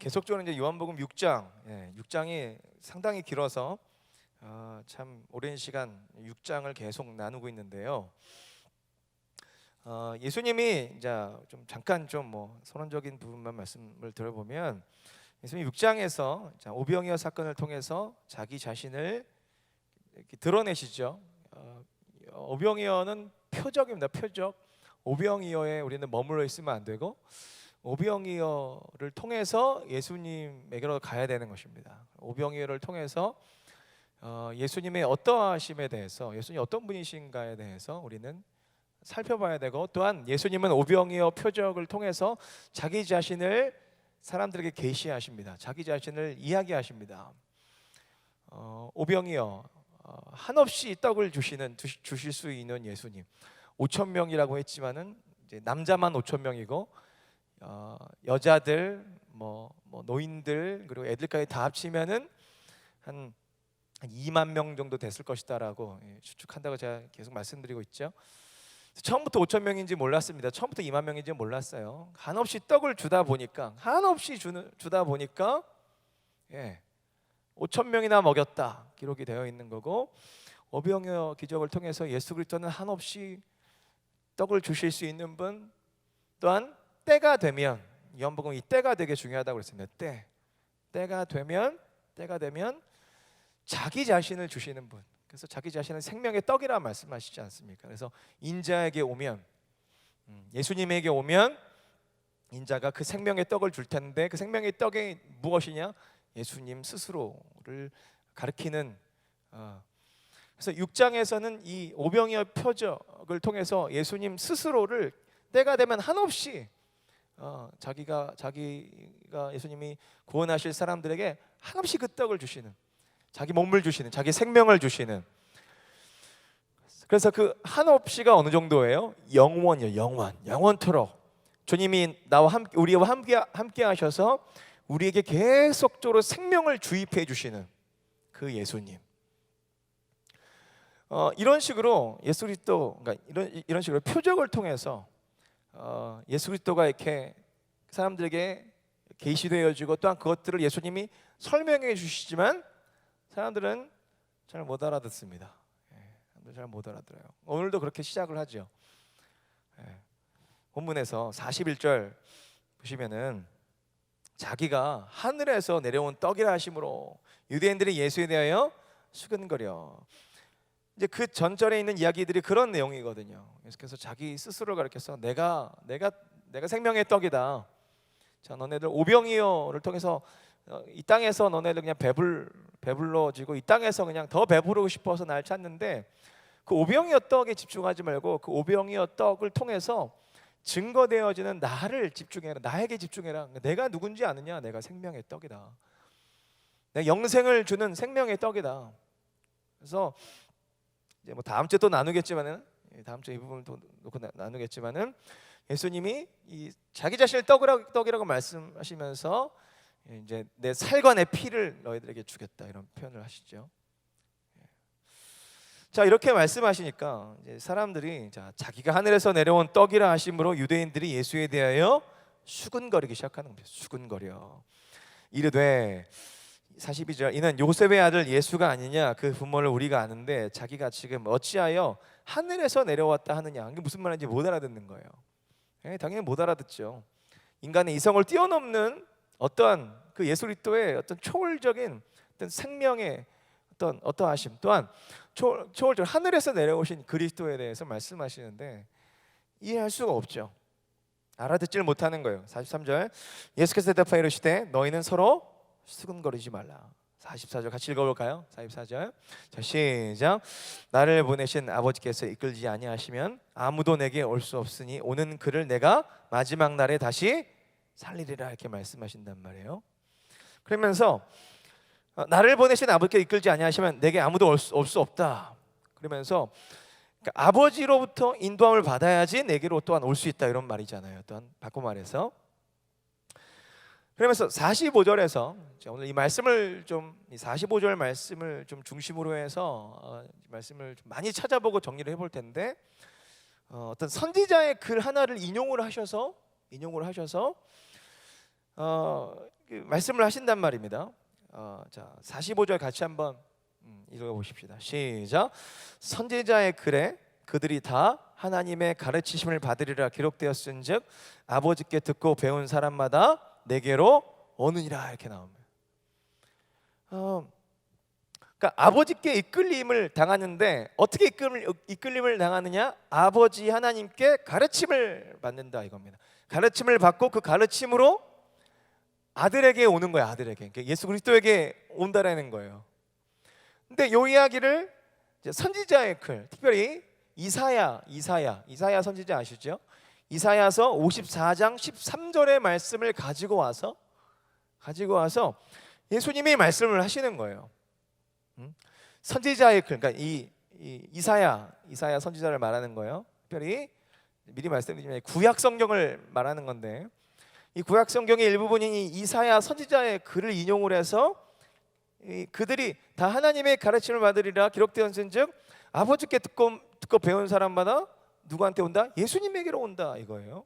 계속적으로 이제 요한복음 6장, 6장이 상당히 길어서 참 오랜 시간 6장을 계속 나누고 있는데요. 예수님이 이제 좀 잠깐 좀 선언적인 부분만 말씀을 들어보면 예수님 6장에서 오병이어 사건을 통해서 자기 자신을 이렇게 드러내시죠. 오병이어는 표적입니다. 표적. 오병이어에 우리는 머물러 있으면 안 되고 오병이어를 통해서 예수님에게로 가야 되는 것입니다. 오병이어를 통해서 예수님의 어떠하심에 대해서, 예수님이 어떤 분이신가에 대해서 우리는 살펴봐야 되고, 또한 예수님은 오병이어 표적을 통해서 자기 자신을 사람들에게 계시하십니다. 자기 자신을 이야기하십니다. 오병이어, 한없이 떡을 주실 수 있는 예수님. 5천 명이라고 했지만은 이제 남자만 5천 명이고 여자들, 노인들 그리고 애들까지 다 합치면은 한 2만 명 정도 됐을 것이다라고 추측한다고 제가 계속 말씀드리고 있죠. 처음부터 5천 명인지 몰랐습니다. 처음부터 2만 명인지 몰랐어요. 한없이 떡을 주다 보니까 5천 명이나 먹였다 기록이 되어 있는 거고, 오병이어 기적을 통해서 예수 그리스도는 한없이 떡을 주실 수 있는 분, 또한 때가 되면, 요한복음 이 때가 되게 중요하다고 그랬습니다. 때가 되면 자기 자신을 주시는 분. 그래서 자기 자신은 생명의 떡이라 말씀하시지 않습니까? 그래서 인자에게 오면, 예수님에게 오면 인자가 그 생명의 떡을 줄 텐데, 그 생명의 떡이 무엇이냐? 예수님 스스로를 가리키는. 그래서 6장에서는 이 오병이어 표적을 통해서 예수님 스스로를 때가 되면 한없이 자기가 예수님이 구원하실 사람들에게 한없이 그 떡을 주시는, 자기 몸을 주시는, 자기 생명을 주시는. 그래서 그 한없이가 어느 정도예요? 영원이요. 영원토록 주님이 우리와 함께 하셔서 우리에게 계속적으로 생명을 주입해 주시는 그 예수님. 이런 식으로 예수 그리스도, 그러니까 이런 식으로 표적을 통해서 예수 그리스도가 이렇게 사람들에게 계시되어지고, 또한 그것들을 예수님이 설명해 주시지만 사람들은 잘 못 알아듣습니다. 잘 못 알아들어요. 오늘도 그렇게 시작을 하죠. 본문에서 41절 보시면은 자기가 하늘에서 내려온 떡이라 하심으로 유대인들이 예수에 대하여 수근거려. 이제 그 전절에 있는 이야기들이 그런 내용이거든요. 그래서 자기 스스로를 가리켜서 내가 생명의 떡이다. 자, 너네들 오병이어를 통해서 이 땅에서 너네들 그냥 배불러지고 이 땅에서 그냥 더 배부르고 싶어서 날 찾는데, 그 오병이어 떡에 집중하지 말고 그 오병이어 떡을 통해서 증거되어지는 나를 집중해라. 나에게 집중해라. 내가 누군지 아느냐? 내가 생명의 떡이다. 내가 영생을 주는 생명의 떡이다. 그래서 이제 다음 주에 또 나누겠지만은, 다음 주에 이 부분을 또 놓고 나누겠지만은, 예수님이 이 자기 자신을 떡이라고 말씀하시면서 이제 내 살과 내 피를 너희들에게 주겠다 이런 표현을 하시죠. 자, 이렇게 말씀하시니까 이제 사람들이 자기가 하늘에서 내려온 떡이라 하심으로 유대인들이 예수에 대하여 수근거리기 시작하는 겁니다. 수근거려 이르되, 42절, 이는 요셉의 아들 예수가 아니냐? 그 부모를 우리가 아는데 자기가 지금 어찌하여 하늘에서 내려왔다 하느냐? 이게 무슨 말인지 못 알아듣는 거예요. 당연히 못 알아듣죠. 인간의 이성을 뛰어넘는 어떠한 그 예수 그리스도의 어떤 초월적인 어떤 생명의 어떠하심, 또한 초월적 하늘에서 내려오신 그리스도에 대해서 말씀하시는데 이해할 수가 없죠. 알아듣지를 못하는 거예요. 43절, 예수께서 대답하여 이르시되 너희는 서로 수근거리지 말라. 44절 같이 읽어볼까요? 44절, 자, 시작. 나를 보내신 아버지께서 이끌지 아니하시면 아무도 내게 올 수 없으니 오는 그를 내가 마지막 날에 다시 살리리라, 이렇게 말씀하신단 말이에요. 그러면서 나를 보내신 아버지께서 이끌지 아니하시면 내게 아무도 올 수 없다. 그러면서 그러니까 아버지로부터 인도함을 받아야지 내게로 또한 올 수 있다, 이런 말이잖아요. 또한 바꿔 말해서. 그러면서 45절에서 오늘 이 말씀을 이 45절 말씀을 좀 중심으로 해서 말씀을 좀 많이 찾아보고 정리를 해볼 텐데, 어떤 선지자의 글 하나를 인용을 하셔서 그 말씀을 하신단 말입니다. 자, 45절 같이 한번 읽어보십시다. 시작. 선지자의 글에 그들이 다 하나님의 가르치심을 받으리라 기록되었은즉 아버지께 듣고 배운 사람마다 내게로 오느니라, 이렇게 나옵니다. 그러니까 아버지께 이끌림을 당하는데 어떻게 이끌림을 당하느냐? 아버지 하나님께 가르침을 받는다 이겁니다. 가르침을 받고 그 가르침으로 아들에게 오는 거야. 아들에게, 그러니까 예수 그리스도에게 온다라는 거예요. 근데 이 이야기를 선지자의 글, 특별히 이사야 선지자 아시죠? 이사야서 54장 13절의 말씀을 가지고 와서 예수님이 말씀을 하시는 거예요. 선지자의 글, 그러니까 이사야 선지자를 말하는 거예요. 특별히 미리 말씀드리면 구약 성경을 말하는 건데, 이 구약 성경의 일부분인 이사야 선지자의 글을 인용을 해서 그들이 다 하나님의 가르침을 받으리라 기록되었은즉 아버지께 듣고 배운 사람마다 누구한테 온다? 예수님에게로 온다 이거예요.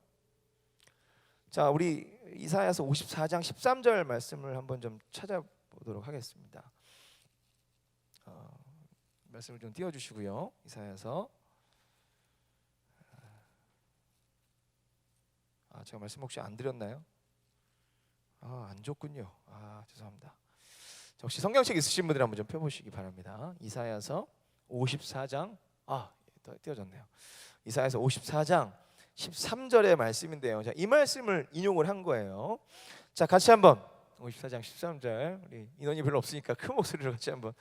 자, 우리 이사야서 54장 13절 말씀을 한번 좀 찾아보도록 하겠습니다. 말씀을 좀 띄워주시고요. 이사야서. 제가 말씀 혹시 안 드렸나요? 안 줬군요. 죄송합니다. 자, 혹시 성경책 있으신 분들 한번 좀 펴보시기 바랍니다. 이사야서 54장 띄워졌네요. 이사야서 54장 13절의 말씀인데요. 자, 이 말씀을 인용을 한 거예요. 자, 같이 한번 54장 13절, 우리 인원이 별로 없으니까 큰 목소리로 같이 한번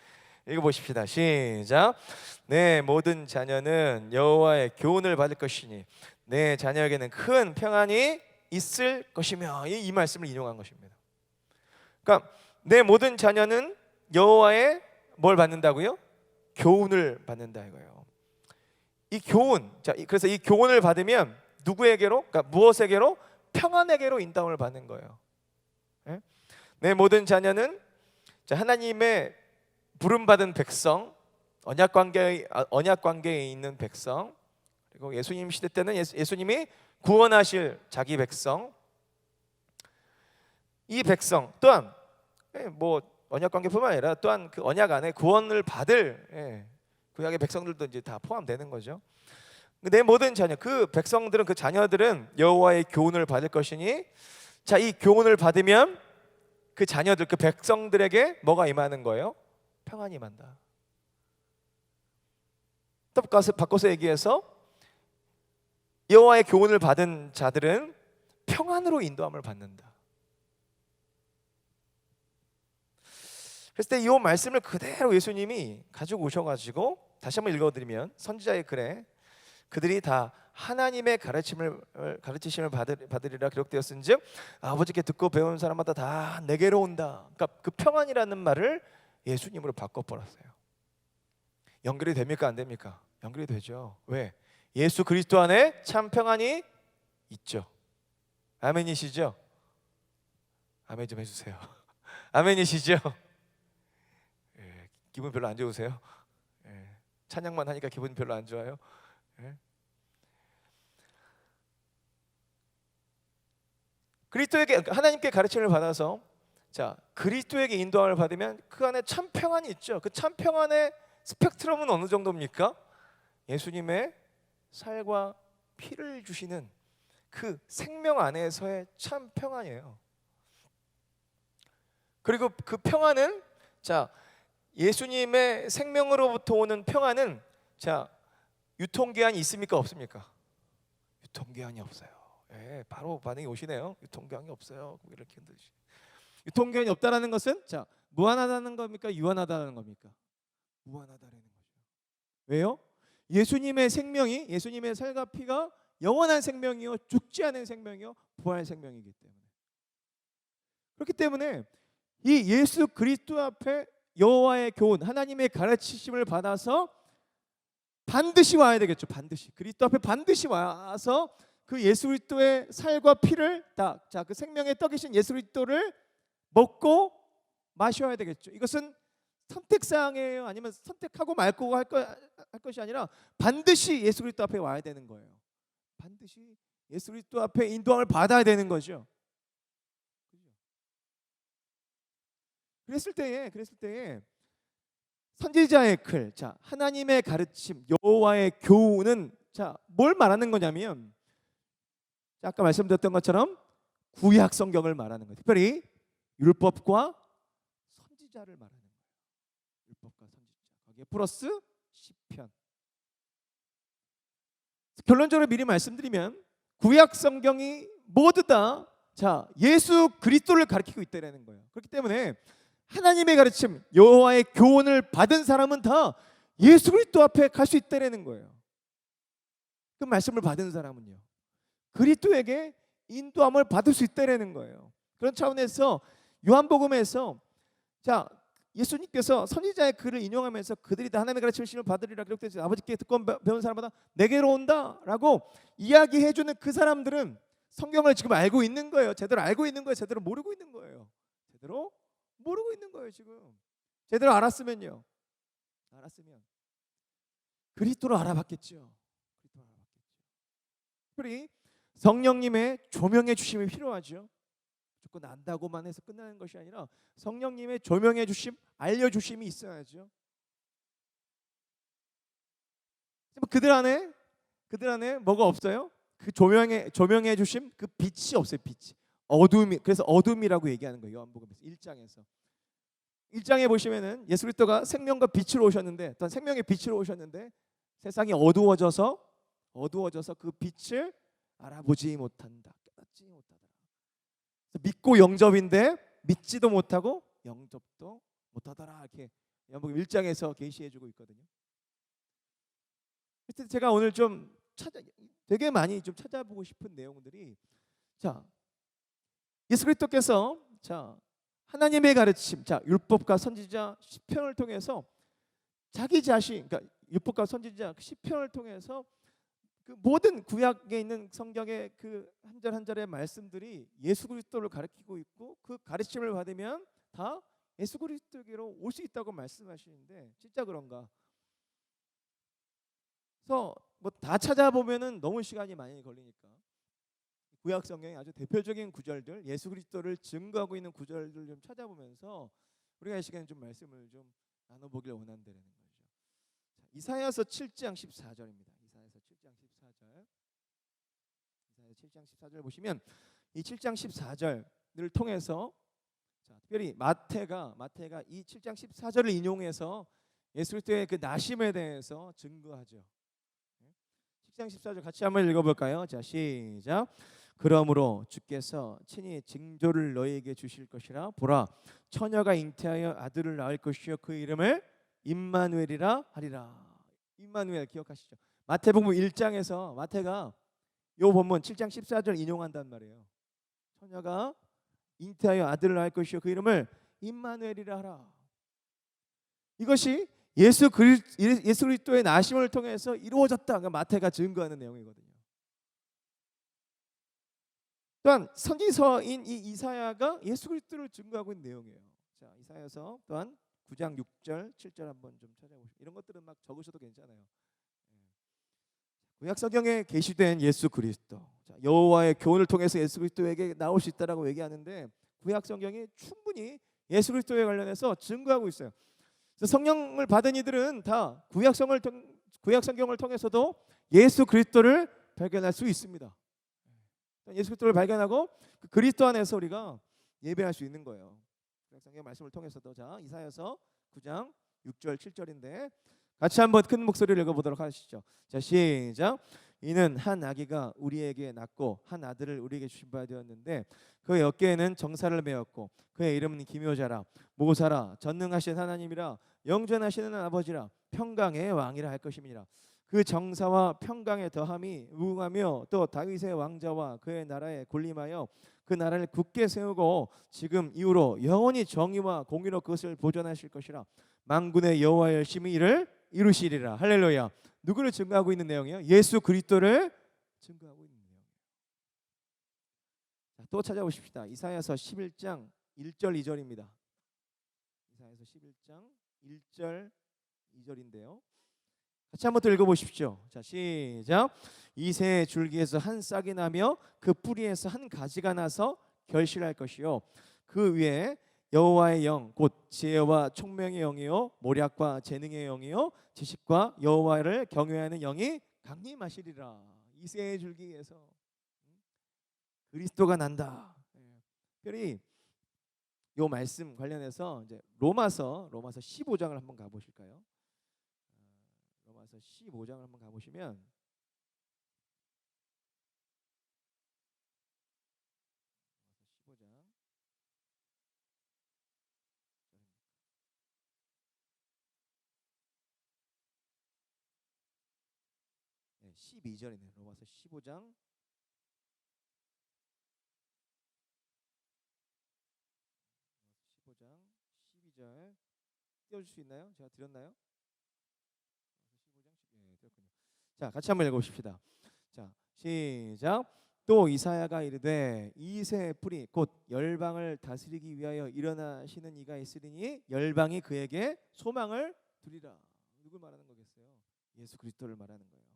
읽어보십시다. 시작. 내 모든 자녀는 여호와의 교훈을 받을 것이니 내 자녀에게는 큰 평안이 있을 것이며, 이 말씀을 인용한 것입니다. 그러니까 내 모든 자녀는 여호와의 뭘 받는다고요? 교훈을 받는다 이거예요. 이 교훈, 자, 그래서 이 교훈을 받으면 누구에게로? 그러니까 무엇에게로? 평안에게로 인도함을 받는 거예요. 네? 내 모든 자녀는 하나님의 부름받은 백성, 언약 관계에 있는 백성, 그리고 예수님 시대 때는 예수님이 구원하실 자기 백성, 이 백성 또한 뭐 언약 관계뿐만 아니라 또한 그 언약 안에 구원을 받을 구약의 백성들도 이제 다 포함되는 거죠. 내 모든 자녀, 그 백성들은, 그 자녀들은 여호와의 교훈을 받을 것이니, 자, 이 교훈을 받으면 그 자녀들, 그 백성들에게 뭐가 임하는 거예요? 평안이 임한다. 또 바꿔서 얘기해서 여호와의 교훈을 받은 자들은 평안으로 인도함을 받는다. 그래서 이 말씀을 그대로 예수님이 가지고 오셔가지고 다시 한번 읽어드리면, 선지자의 글에 그들이 다 하나님의 가르치심을 받으리라 기록되었은즉 아버지께 듣고 배운 사람마다 다 내게로 온다. 그러니까 그 평안이라는 말을 예수님으로 바꿔버렸어요. 연결이 됩니까? 안 됩니까? 연결이 되죠. 왜? 예수 그리스도 안에 참 평안이 있죠. 아멘이시죠? 아멘 좀 해주세요. 아멘이시죠? 기분 별로 안 좋으세요? 찬양만 하니까 기분 별로 안 좋아요? 그리스도에게, 하나님께 가르침을 받아서 그리스도에게 인도함을 받으면 그 안에 참 평안이 있죠. 그 참 평안의 스펙트럼은 어느 정도입니까? 예수님의 살과 피를 주시는 그 생명 안에서의 참 평안이에요. 그리고 그 평안은, 예수님의 생명으로부터 오는 평안은, 유통기한이 있습니까? 없습니까? 유통기한이 없어요. 바로 반응이 오시네요. 유통기한이 없어요. 이렇게 흔들지. 유통기한이 없다라는 것은 무한하다는 겁니까? 유한하다는 겁니까? 무한하다라는 거죠. 왜요? 예수님의 생명이, 예수님의 살과 피가 영원한 생명이요, 죽지 않은 생명이요, 부활 생명이기 때문에. 그렇기 때문에 이 예수 그리스도 앞에 여호와의 교훈, 하나님의 가르치심을 받아서 반드시 와야 되겠죠. 반드시 그리스도 앞에 반드시 와서 그 예수 그리스도의 살과 피를 그 생명의 떡이신 예수 그리스도를 먹고 마셔야 되겠죠. 이것은 선택사항이에요? 아니면 선택하고 말고 할 것이 아니라 반드시 예수 그리스도 앞에 와야 되는 거예요. 반드시 예수 그리스도 앞에 인도함을 받아야 되는 거죠. 그죠? 그랬을 때에 선지자의 글, 자 하나님의 가르침, 여호와의 교훈은 자 뭘 말하는 거냐면, 자, 아까 말씀드렸던 것처럼 구약 성경을 말하는 거예요. 특별히 율법과 선지자를 말하는 거예요. 율법과 선지자. 거기에 플러스 시편. 결론적으로 미리 말씀드리면 구약 성경이 모두 다 자 예수 그리스도를 가리키고 있다는 거예요. 그렇기 때문에 하나님의 가르침, 여호와의 교훈을 받은 사람은 다 예수 그리스도 앞에 갈 수 있다는 거예요. 그 말씀을 받은 사람은요, 그리스도에게 인도함을 받을 수 있다는 거예요. 그런 차원에서 요한복음에서 자 예수님께서 선지자의 글을 인용하면서 그들이 다 하나님의 가르침을 받으리라 기록되어 있어요. 아버지께 듣고 배운 사람마다 내게로 온다라고 이야기해주는 그 사람들은 성경을 지금 알고 있는 거예요. 제대로 알고 있는 거예요. 제대로 모르고 있는 거예요. 제대로 모르고 있는 거예요. 지금 제대로 알았으면 그리스도를 알아봤겠죠. 특별히 성령님의 조명해 주심이 필요하죠. 무조건 안다고만 해서 끝나는 것이 아니라 성령님의 조명해 주심, 알려 주심이 있어야죠. 그들 안에 뭐가 없어요? 그 조명해 주심, 그 빛이 없어요. 빛이 어둠이, 그래서 어둠이라고 얘기하는 거예요. 요한복음에서 1장에 보시면은 예수 그리스도가 생명과 빛으로 오셨는데, 어떤 생명의 빛으로 오셨는데 세상이 어두워져서 그 빛을 알아보지 못한다, 깨닫지 못하더라. 믿고 영접인데 믿지도 못하고 영접도 못하더라. 이렇게 요한복음 1장에서 계시해주고 있거든요. 그래서 제가 오늘 좀 되게 많이 좀 찾아보고 싶은 내용들이, 자 예수 그리스도께서 자 하나님의 가르침, 자 율법과 선지자 시편을 통해서 자기 자신, 그러니까 율법과 선지자 시편을 통해서 그 모든 구약에 있는 성경의 그 한 절 한 절의 말씀들이 예수 그리스도를 가리키고 있고, 그 가르침을 받으면 다 예수 그리스도에게로 올 수 있다고 말씀하시는데 진짜 그런가? 그래서 뭐 다 찾아보면은 너무 시간이 많이 걸리니까 구약 성경의 아주 대표적인 구절들, 예수 그리스도를 증거하고 있는 구절들 좀 찾아보면서 우리가 이 시간에 좀 말씀을 좀 나눠보길 원한다는 거죠. 자, 이사야서 7장 14절입니다. 이사야서 7장 14절 보시면 이 7장 14절을 통해서 자, 특별히 마태가 이 7장 14절을 인용해서 예수 그리스도의 그 나심에 대해서 증거하죠. 7장 14절 같이 한번 읽어볼까요? 자, 시작. 그러므로 주께서 친히 징조를 너희에게 주실 것이라. 보라, 처녀가 잉태하여 아들을 낳을 것이요 그 이름을 임마누엘이라 하리라. 임마누엘 기억하시죠? 마태복음 1장에서 마태가 요 본문 7장 14절 인용한단 말이에요. 처녀가 잉태하여 아들을 낳을 것이요 그 이름을 임마누엘이라 하라. 이것이 예수 그리스도의 나심을 통해서 이루어졌다. 그러니까 마태가 증거하는 내용이거든요. 또한 선지서인 이 이사야가 예수 그리스도를 증거하고 있는 내용이에요. 자, 이사야서 또한 9장 6절, 7절 한번 좀 찾아보시면 이런 것들은 막 적으셔도 괜찮아요. 구약 성경에 계시된 예수 그리스도, 여호와의 교훈을 통해서 예수 그리스도에게 나올 수 있다라고 얘기하는데 구약 성경이 충분히 예수 그리스도에 관련해서 증거하고 있어요. 성령을 받은 이들은 다 구약 성경을 통해서도 예수 그리스도를 발견할 수 있습니다. 예수 그리스도를 발견하고 그 그리스도 안에서 우리가 예배할 수 있는 거예요. 구약 성경 말씀을 통해서도. 자, 이사야서 9장 6절 7절인데 같이 한번 큰 목소리를 읽어보도록 하시죠. 자, 시작. 이는 한 아기가 우리에게 낳고 한 아들을 우리에게 주신 바 되었는데 그의 어깨에는 정사를 메었고 그의 이름은 기묘자라 모사라 전능하신 하나님이라 영존하시는 아버지라 평강의 왕이라 할 것임이니라. 그 정사와 평강의 더함이 무궁하며 또 다윗의 왕자와 그의 나라에 군림하여 그 나라를 굳게 세우고 지금 이후로 영원히 정의와 공의로 그것을 보존하실 것이라. 만군의 여호와 열심히 이를 이루시리라. 할렐루야. 누구를 증거하고 있는 내용이에요? 예수 그리스도를 증거하고 있는 내용이에요. 자, 또 찾아보십시다. 이사야서 11장 1절 2절입니다. 이사야서 11장 1절 2절인데요. 같이 한번 더 읽어보십시오. 자, 시작. 이새의 줄기에서 한 싹이 나며 그 뿌리에서 한 가지가 나서 결실할 것이요 그 위에 여호와의 영 곧 지혜와 총명의 영이요 모략과 재능의 영이요 지식과 여호와를 경외하는 영이 강림하시리라. 이새의 줄기에서 그리스도가 난다. 특별히 요 말씀 관련해서 이제 로마서 15장을 한번 가보실까요? 로마서 15장을 한번 가보시면 로마서 15장 12절이네요. 로마서 15장 15장 12절 띄워줄 수 있나요? 제가 드렸나요? 15장 12, 드렸군요. 자, 같이 한번 읽어보십시다. 자, 시작. 또 이사야가 이르되 이새의 뿌리 곧 열방을 다스리기 위하여 일어나시는 이가 있으리니 열방이 그에게 소망을 두리라. 누굴 말하는 거겠어요? 예수 그리스도를 말하는 거예요.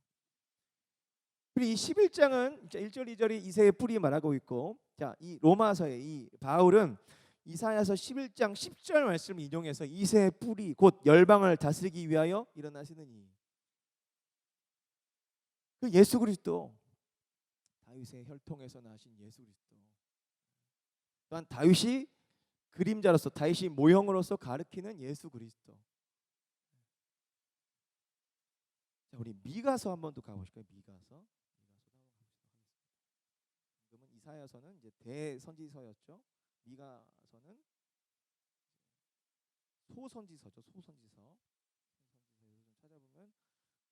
그리고 이 11장은 1절 2절이 이새의 뿌리 말하고 있고, 자, 이 로마서의 이 바울은 이사야서 11장 10절 말씀을 인용해서 이새의 뿌리 곧 열방을 다스리기 위하여 일어나시는 이 그 예수 그리스도, 다윗의 혈통에서 나신 예수 그리스도, 또한 다윗이 그림자로서 다윗이 모형으로서 가리키는 예수 그리스도. 자, 우리 미가서 한번 더 가보실까요? 미가서 그러면 이사야서는 이제 대선지서였죠. 미가서는 소선지서죠. 소선지서 좀 찾아보면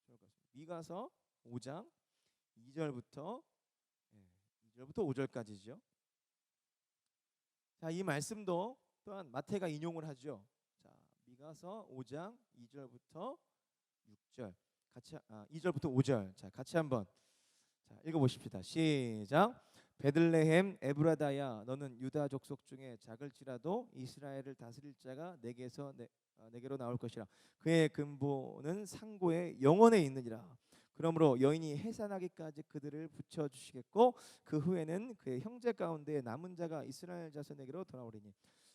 좋을 것 같습니다. 미가서 5장 2절부터 5절까지죠. 자, 이 말씀도 또한 마태가 인용을 하죠. 자, 미가서 5장 2절부터 6절 같이 2절부터 5절. 자, 같이 한번 읽어보십시다. 시작. 베들레헴 에브라다야 너는 유다 족속 중에 작을지라도 이스라엘을 다스릴 자가 내게로 나올 것이라. 그의 근본은 상고의 영원에 있느니라. 그러므로 여인이 해산하기까지 그들을 붙여주시겠고 그 후에는 그의 형제 가운데 남은 자가 이스라엘 자손에게로 돌아오리니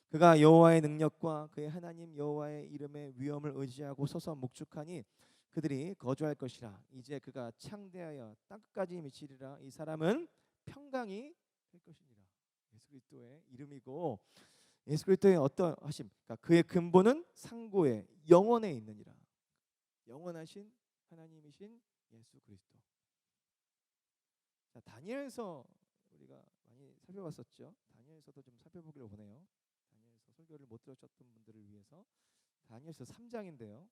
그가 여호와의 능력과 그의 하나님 여호와의 이름의 위엄을 의지하고 서서 목축하니 그들이 거주할 것이라. 이제 그가 창대하여 땅끝까지 미치리라. 이 사람은 평강이 될 것이니라. 예수 그리스도의 이름이고 예수 그리스도의 어떠하심, 그러니까 그의 근본은 상고의 영원에 있느니라. 영원하신 하나님이신 예수 그리스도. 자, 다니엘서 우리가 많이 살펴봤었죠. 다니엘서도 좀 살펴보기를 원해요. 다니엘서 설교를 못 들으셨던 분들을 위해서 다니엘서 3장인데요.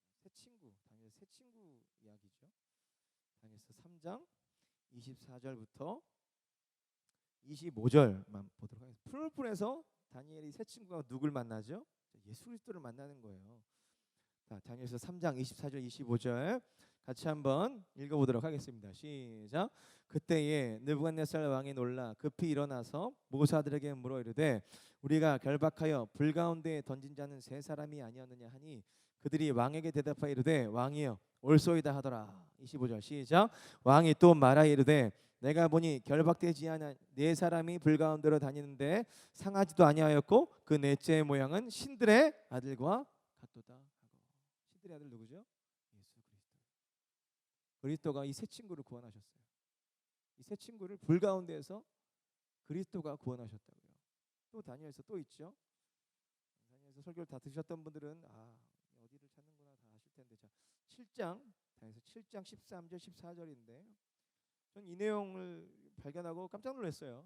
다니엘서 3장 다니엘 새 친구 이야기죠. 다니엘서 3장 24절부터 25절만 보도록 하겠습니다. 풀풀에서 다니엘이 새 친구가 누굴 만나죠? 예수 그리스도를 만나는 거예요. 자, 다니엘서 3장 24절 25절 같이 한번 읽어보도록 하겠습니다. 시작. 그때에 느부갓네살 왕이 놀라 급히 일어나서 모사들에게 물어 이르되 우리가 결박하여 불 가운데 던진 자는 세 사람이 아니었느냐 하니 그들이 왕에게 대답하여 이르되 왕이여 옳소이다 하더라. 25절 시작. 왕이 또 말하여 이르되 내가 보니 결박되지 않은 네 사람이 불 가운데로 다니는데 상하지도 아니하였고 그 넷째의 모양은 신들의 아들과 같도다 하고. 신들의 아들 누구죠? 예수 그리스도. 그리스도가 이 세 친구를 구원하셨어요. 이 세 친구를 불 가운데에서 그리스도가 구원하셨다고요. 또 다니엘서 또 있죠. 다니엘서 설교를 다 들으셨던 분들은 어디를 찾는구나 다 아실 텐데, 자 7장 다니엘서 7장 13절 14절인데 전 이 내용을 발견하고 깜짝 놀랐어요.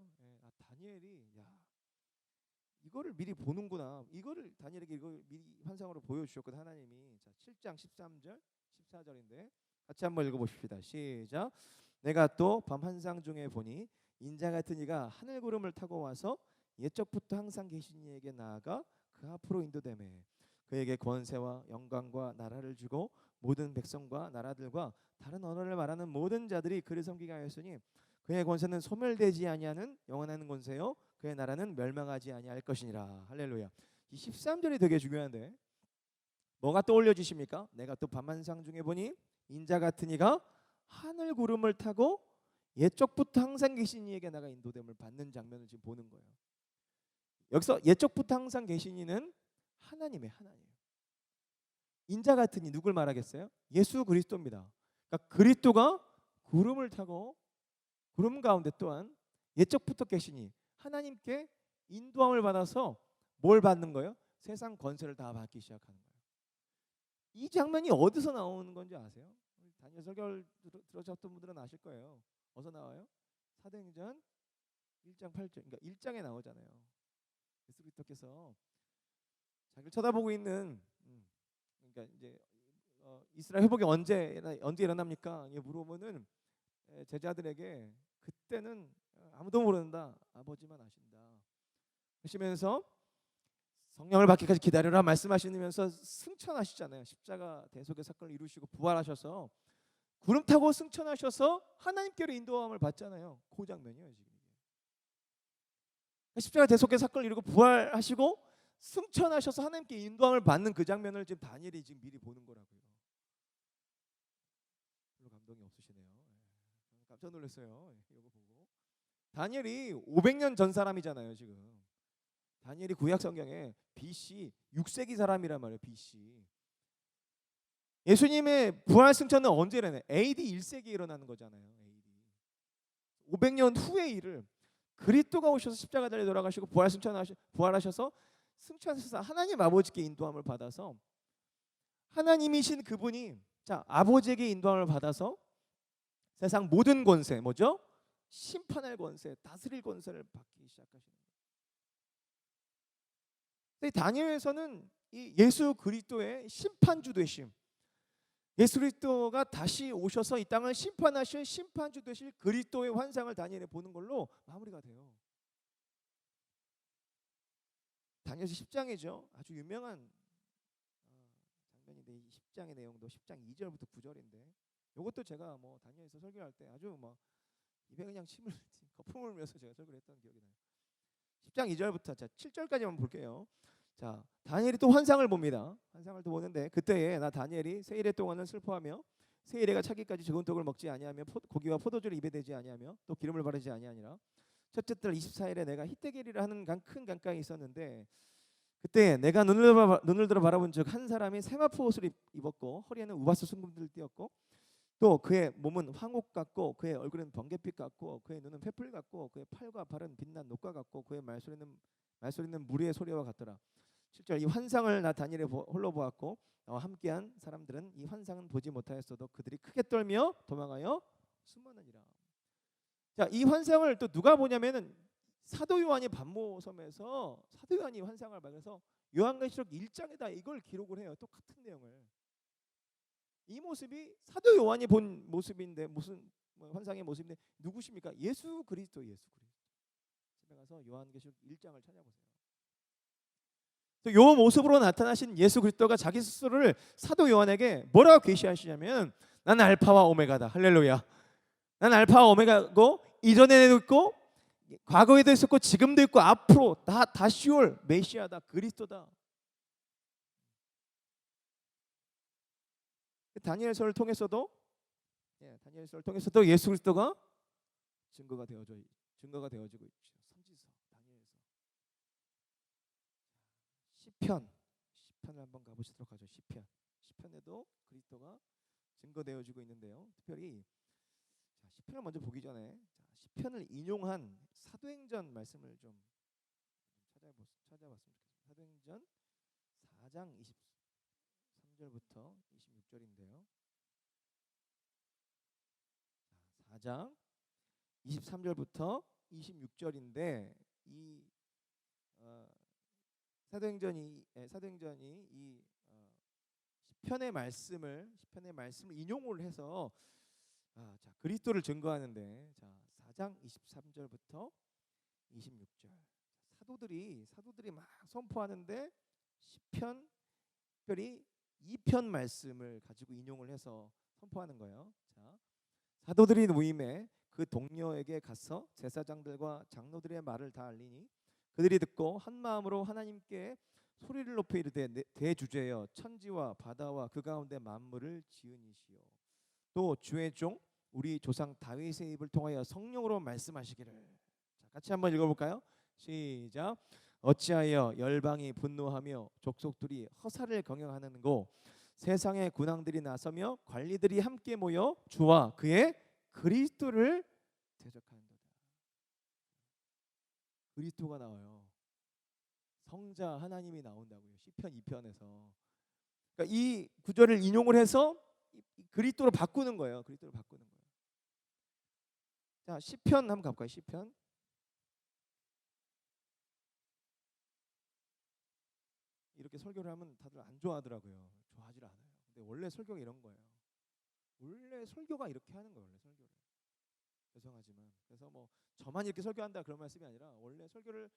다니엘이 이거를 미리 보는구나. 이거를 다니엘에게 이걸 미리 환상으로 보여주셨거든 하나님이. 자 7장 13절 14절인데 같이 한번 읽어보십시다. 시작. 내가 또 밤 환상 중에 보니 인자 같은 이가 하늘 구름을 타고 와서 옛적부터 항상 계신 이에게 나아가 그 앞으로 인도되매 그에게 권세와 영광과 나라를 주고 모든 백성과 나라들과 다른 언어를 말하는 모든 자들이 그를 섬기게 하였으니 그의 권세는 소멸되지 아니하는 영원한 권세요 그의 나라는 멸망하지 아니할 것이니라. 할렐루야. 이 13절이 되게 중요한데 뭐가 떠올려지십니까? 내가 또 밤 환상 중에 보니 인자 같은 이가 하늘 구름을 타고 옛적부터 항상 계신 이에게 나가 인도됨을 받는 장면을 지금 보는 거예요. 여기서 옛적부터 항상 계신 이는 하나님. 인자 같은 이 누굴 말하겠어요? 예수 그리스도입니다. 그러니까 그리스도가 구름을 타고 구름 가운데 또한 옛적부터 계시니 하나님께 인도함을 받아서 뭘 받는 거예요? 세상 권세를 다 받기 시작하는 거예요. 이 장면이 어디서 나오는 건지 아세요? 다니엘 설교를 들으셨던 분들은 아실 거예요. 어디서 나와요? 사도행전 1장 8절. 그러니까 1장에 나오잖아요. 예수 그리스도께서 자기를 쳐다보고 있는 그러니까 이제 이스라엘 회복이 언제 일어납니까? 물어보면은 제자들에게 그때는 아무도 모른다. 아버지만 아신다. 하시면서 성령을 받기까지 기다려라 말씀하시면서 승천하시잖아요. 십자가 대속의 사건을 이루시고 부활하셔서 구름 타고 승천하셔서 하나님께로 인도함을 받잖아요. 그 장면이에요 지금. 십자가 대속의 사건을 이루고 부활하시고 승천하셔서 하나님께 인도함을 받는 그 장면을 지금 다니엘이 지금 미리 보는 거라고요. 별로 감동이 없으시네요. 깜짝 놀랐어요. 이거 보고. 다니엘이 500년 전 사람이잖아요 지금. 다니엘이 구약 성경에 BC 6세기 사람이란 말이에요. BC. 예수님의 부활 승천은 언제 일어나요? AD 1세기에 일어나는 거잖아요. AD. 500년 후의 일을 그리스도가 오셔서 십자가 달려 돌아가시고 부활하셔서 승천하셔서 하나님 아버지께 인도함을 받아서 하나님이신 그분이 자 아버지에게 인도함을 받아서 세상 모든 권세 뭐죠? 심판할 권세, 다스릴 권세를 받기 시작하시는 거예요. 다니엘에서는 이 예수 그리스도의 심판주 되심, 예수 그리스도가 다시 오셔서 이 땅을 심판하실 심판주 되실 그리스도의 환상을 다니엘에 보는 걸로 마무리가 돼요. 다니엘서 10장이죠. 아주 유명한 장면인데 이 10장의 내용도 10장 2절부터 9절인데 이것도 제가 뭐 다니엘서 설교할 때 아주 뭐 입에 그냥 거품을 흘면서 제가 설교를 했던 기억이 나요. 10장 2절부터 자 7절까지만 볼게요. 자 다니엘이 또 환상을 봅니다. 환상을 또 보는데 그때에 나 다니엘이 세 일에 동안은 슬퍼하며 세 일에가 차기까지 적은 떡을 먹지 아니하며 고기와 포도주를 입에 대지 아니하며 또 기름을 바르지 아니하니라. 첫째 달 24일에 내가 히데겔이라 하는 큰 강가에 있었는데 그때 내가 눈을 들어 바라본 즉 한 사람이 세마포 옷을 입었고 허리에는 우바스 순금들을 띄었고 또 그의 몸은 황옥 같고 그의 얼굴은 번갯빛 같고 그의 눈은 횃불 같고 그의 팔과 발은 빛난 녹과 같고 그의 말소리는 무리의 소리와 같더라. 7절 이 환상을 나 다니엘이 홀로 보았고 나와 함께한 사람들은 이 환상은 보지 못하였어도 그들이 크게 떨며 도망하여 숨었느니라. 자, 이 환상을 또 누가 보냐면은 사도 요한이 반모섬에서 사도 요한이 환상을 받아서 요한계시록 1장에다 이걸 기록을 해요. 똑같은 내용을. 이 모습이 사도 요한이 본 모습인데 무슨 환상의 모습인데 누구십니까? 예수 그리스도. 집에 가서 요한계시록 1장을 찾아보세요. 이 모습으로 나타나신 예수 그리스도가 자기 스스로를 사도 요한에게 뭐라고 계시하시냐면 난 알파와 오메가다. 할렐루야. 난 알파와 오메가고 이전에도 있고 과거에도 있었고 지금도 있고 앞으로 다시 올 메시아다. 그리스도다. 다니엘서를 통해서도 예수 그리스도가 증거가 되어지고 있죠. 선지서 다니엘서. 시편을 한번 가보시도록 하죠. 시편에도 그리스도가 증거되어지고 있는데요. 특별히 시편을 먼저 보기 전에 시편을 인용한 사도행전 말씀을 좀 찾아봤으면 좋겠습니다. 사도행전 4장 23절부터 26절인데요. 4장 23절부터 26절인데 이 사도행전이 이 시편의 말씀을 인용을 해서 자 그리스도를 증거하는데 자 4장 23절부터 26절 사도들이 막 선포하는데 시편 특별히 2편 말씀을 가지고 인용을 해서 선포하는 거예요. 자 사도들이 모임에 그 동료에게 가서 제사장들과 장로들의 말을 다 알리니 그들이 듣고 한 마음으로 하나님께 소리를 높여 이르되 대주제여 천지와 바다와 그 가운데 만물을 지으니시오 또 주의 종 우리 조상 다윗의 입을 통하여 성령으로 말씀하시기를. 자, 같이 한번 읽어볼까요? 시작. 어찌하여 열방이 분노하며 족속들이 허사를 경영하는고 세상의 군왕들이 나서며 관리들이 함께 모여 주와 그의 그리스도를 대적하는도다. 그리스도가 나와요. 성자 하나님이 나온다고요. 시편 2편에서. 그러니까 이 구절을 인용을 해서 그리스도로 바꾸는 거예요. 그리스도로 바꾸는 거예요. 자, 시편 한번 가볼까요? 시편. 이렇게 설교를 하면 다들 안 좋아하더라고요. 좋아하질 않아요. 근데 원래 설교가 이런 거예요. 원래 설교가 이렇게 하는 거예요. 원래 설교를. 죄송하지만 그래서 뭐 저만 이렇게 설교한다 그런 말씀이 아니라 원래 설교를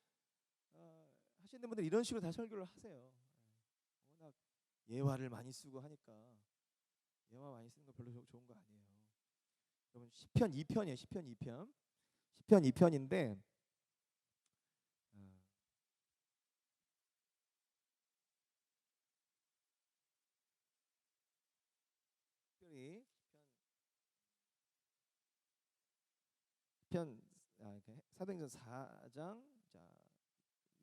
하시는 분들 이런 식으로 다 설교를 하세요. 워낙 예화를 많이 쓰고 하니까 예화 많이 쓰는 거 별로 좋은 거 아니에요. 여러분 시편 2편이에요. 시편 2편. 시편 2편인데 특별히 시편 사도행전 4장 자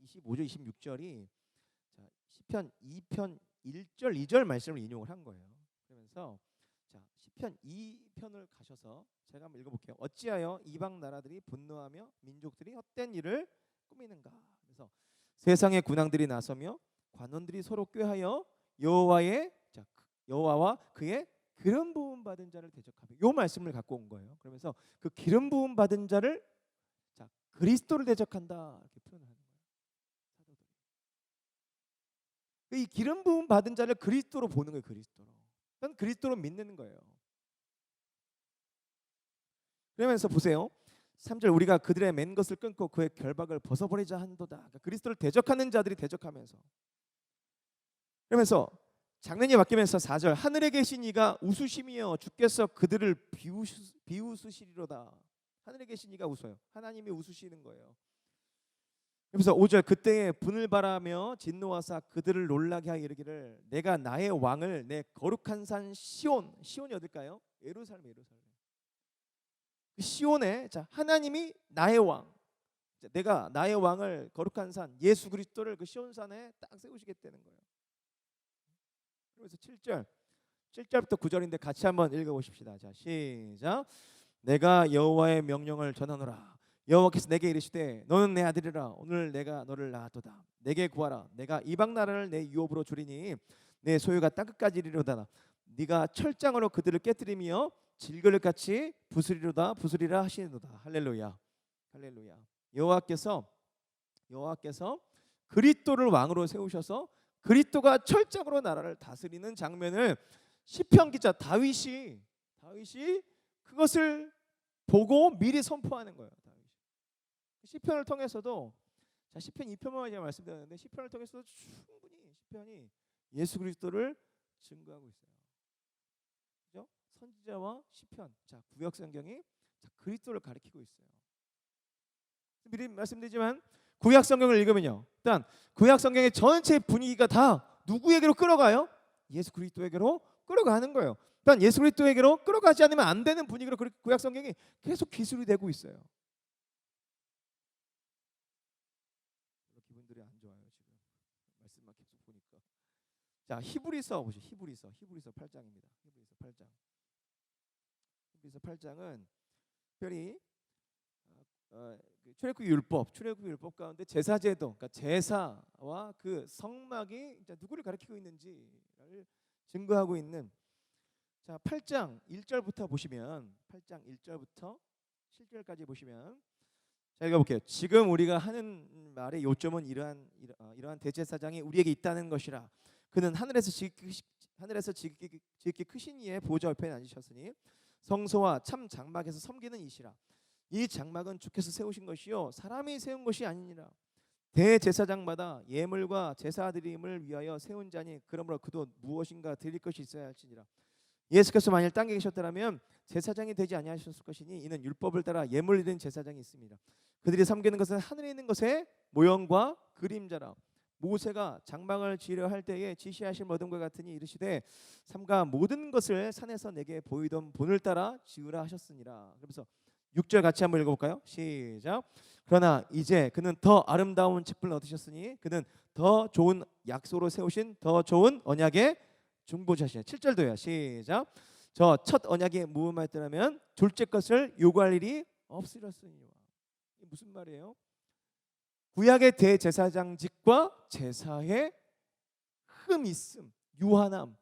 25절 26절이 자 시편 2편 1절 2절 말씀을 인용을 한 거예요. 그러면서 자 시편 2편을 가셔서 제가 한번 읽어볼게요. 어찌하여 이방 나라들이 분노하며 민족들이 헛된 일을 꾸미는가. 그래서 세상의 군왕들이 나서며 관원들이 서로 꾀하여 여호와와 그의 기름 부음 받은 자를 대적하며 요 말씀을 갖고 온 거예요. 그러면서 그 기름 부음 받은 자를 자 그리스도를 대적한다 이렇게 표현하는 거예요. 사도들이 이 기름 부음 받은 자를 그리스도로 보는 거예요. 그리스도로. 그건 그리스도로 믿는 거예요. 그러면서 보세요. 3절 우리가 그들의 맨 것을 끊고 그의 결박을 벗어버리자 한도다. 그러니까 그리스도를 대적하는 자들이 대적하면서 그러면서 장면이 바뀌면서 4절 하늘에 계신 이가 웃으시며 주께서 그들을 비웃으시리로다. 하늘에 계신 이가 웃어요. 하나님이 웃으시는 거예요. 그래서 5절 그때에 분을 바라며 진노하사 그들을 놀라게 하여 이르기를 내가 나의 왕을 내 거룩한 산 시온이 어딜까요? 예루살렘. 시온에 자 하나님이 나의 왕, 내가 나의 왕을 거룩한 산 예수 그리스도를 그 시온산에 딱 세우시겠다는 거예요. 그래서 7절부터 9절인데 같이 한번 읽어보십시다. 자 시작. 내가 여호와의 명령을 전하노라. 여호와께서 내게 이르시되 너는 내 아들이라 오늘 내가 너를 낳았도다. 내게 구하라. 내가 이방 나라를 내 유업으로 주리니 내 소유가 땅끝까지 이르리로다. 네가 철장으로 그들을 깨뜨리며 질그릇 같이 부수리라 하시는도다. 할렐루야. 여호와께서 그리스도를 왕으로 세우셔서 그리스도가 철장으로 나라를 다스리는 장면을 시편 기자 다윗이 그것을 보고 미리 선포하는 거예요. 다윗이. 시편을 통해서도 자 시편 2편만 제가 말씀드렸는데 시편을 통해서도 충분히 시편이 예수 그리스도를 증거하고 있어요. 그죠? 선지자와 시편, 자 구약 성경이 자 그리스도를 가리키고 있어요. 미리 말씀드리지만 구약 성경을 읽으면요, 일단 구약 성경의 전체 분위기가 다 누구에게로 끌어가요? 예수 그리스도에게로 끌어가는 거예요. 일단 예수 그리스도에게로 끌어가지 않으면 안 되는 분위기로 구약 성경이 계속 기술이 되고 있어요. 기분들이 안 좋아요 지금 말씀만 계속 보니까. 자 히브리서 보시죠. 히브리서 8장입니다. 히브리서 8장은 특별히 출애굽 율법 가운데 제사제도, 그러니까 제사와 그 성막이 누구를 가리키고 있는지를 증거하고 있는 자 8장 1절부터 보시면 8장 1절부터 7절까지 보시면 자 읽어볼게요. 지금 우리가 하는 말의 요점은 이러한 대제사장이 우리에게 있다는 것이라. 그는 하늘에서 지극히 크신 이의 보좌 옆에 앉으셨으니 성소와 참 장막에서 섬기는 이시라. 이 장막은 주께서 세우신 것이요 사람이 세운 것이 아니니라. 대제사장마다 예물과 제사 드림을 위하여 세운 자니 그러므로 그도 무엇인가 드릴 것이 있어야 할지니라. 예수께서 만일 땅에 계셨더라면 제사장이 되지 아니하셨을 것이니 이는 율법을 따라 예물 드린 제사장이 있습니다. 그들이 섬기는 것은 하늘에 있는 것의 모형과 그림자라. 모세가 장막을 지으려 할 때에 지시하신 모든 것 같으니 이르시되 삼가 모든 것을 산에서 내게 보이던 본을 따라 지으라 하셨으니라. 그래서 6절 같이 한번 읽어볼까요? 시작. 그러나 이제 그는 더 아름다운 직분을 얻으셨으니 그는 더 좋은 약속으로 세우신 더 좋은 언약의 중보자시네. 7절도요. 시작. 저 첫 언약에 무음하였더라면 둘째 것을 요구할 일이 없으렸으니와. 이게 무슨 말이에요? 구약의 대제사장직과 제사의 흠 있음, 유한함.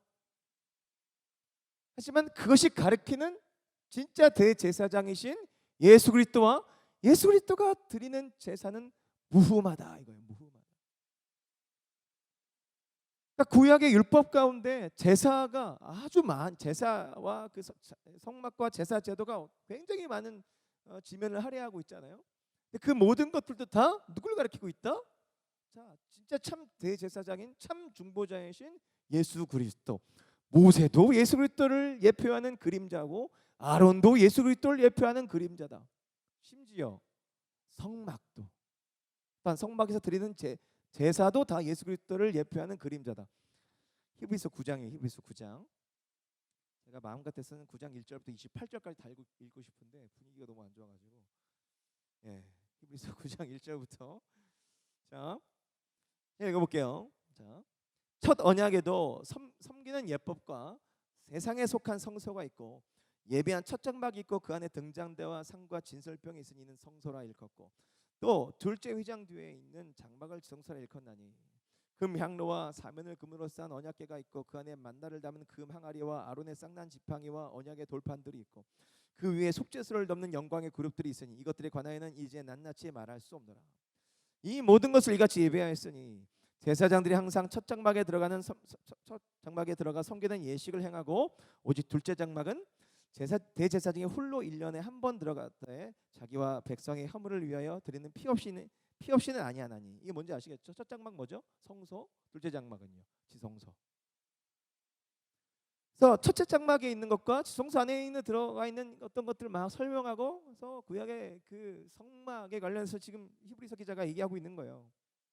하지만 그것이 가리키는 진짜 대제사장이신 예수 그리스도와 예수 그리스도가 드리는 제사는 무흠하다 이거예요. 무흠하다. 그러니까 구약의 율법 가운데 제사가 아주 제사와 그 성막과 제사 제도가 굉장히 많은 지면을 할애하고 있잖아요. 근데 그 모든 것들도 다 누구를 가리키고 있다? 자, 진짜 참 대제사장인 참 중보자이신 예수 그리스도. 모세도 예수 그리스도를 예표하는 그림자고 아론도 예수 그리스도를 예표하는 그림자다. 심지어 성막도, 또한 성막에서 드리는 제사도 다 예수 그리스도를 예표하는 그림자다. 히브리서 9장이에요. 히브리서 9장. 제가 마음 같아서는 9장 1절부터 28절까지 다 읽고 싶은데 분위기가 너무 안 좋아가지고, 예, 히브리서 9장 1절부터 자 읽어볼게요. 자, 첫 언약에도 섬기는 예법과 세상에 속한 성소가 있고 예비한 첫 장막이 있고 그 안에 등잔대와 상과 진설병이 있으니 이는 성소라 일컫고 또 둘째 휘장 뒤에 있는 장막을 성소라 일컫나니 금 향로와 사면을 금으로 싼 언약궤가 있고 그 안에 만나를 담은 금 항아리와 아론의 쌍난 지팡이와 언약의 돌판들이 있고 그 위에 속죄소를 덮는 영광의 그룹들이 있으니 이것들에 관하여는 이제 낱낱이 말할 수 없노라. 이 모든 것을 이같이 예배하였으니 제사장들이 항상 첫 장막에 들어가는 첫 장막에 들어가 섬기는 예식을 행하고 오직 둘째 장막은 대제사장이 홀로 1년에 한 번 들어가되 자기와 백성의 허물을 위하여 드리는 피 없이는 아니하나니. 이게 뭔지 아시겠죠? 첫 장막 뭐죠? 성소. 둘째 장막은요? 지성소. 그래서 첫째 장막에 있는 것과 지성소 안에 있는 들어가 있는 어떤 것들을 막 설명하고 그래서 구약의 그 성막에 관련해서 지금 히브리서 기자가 얘기하고 있는 거예요.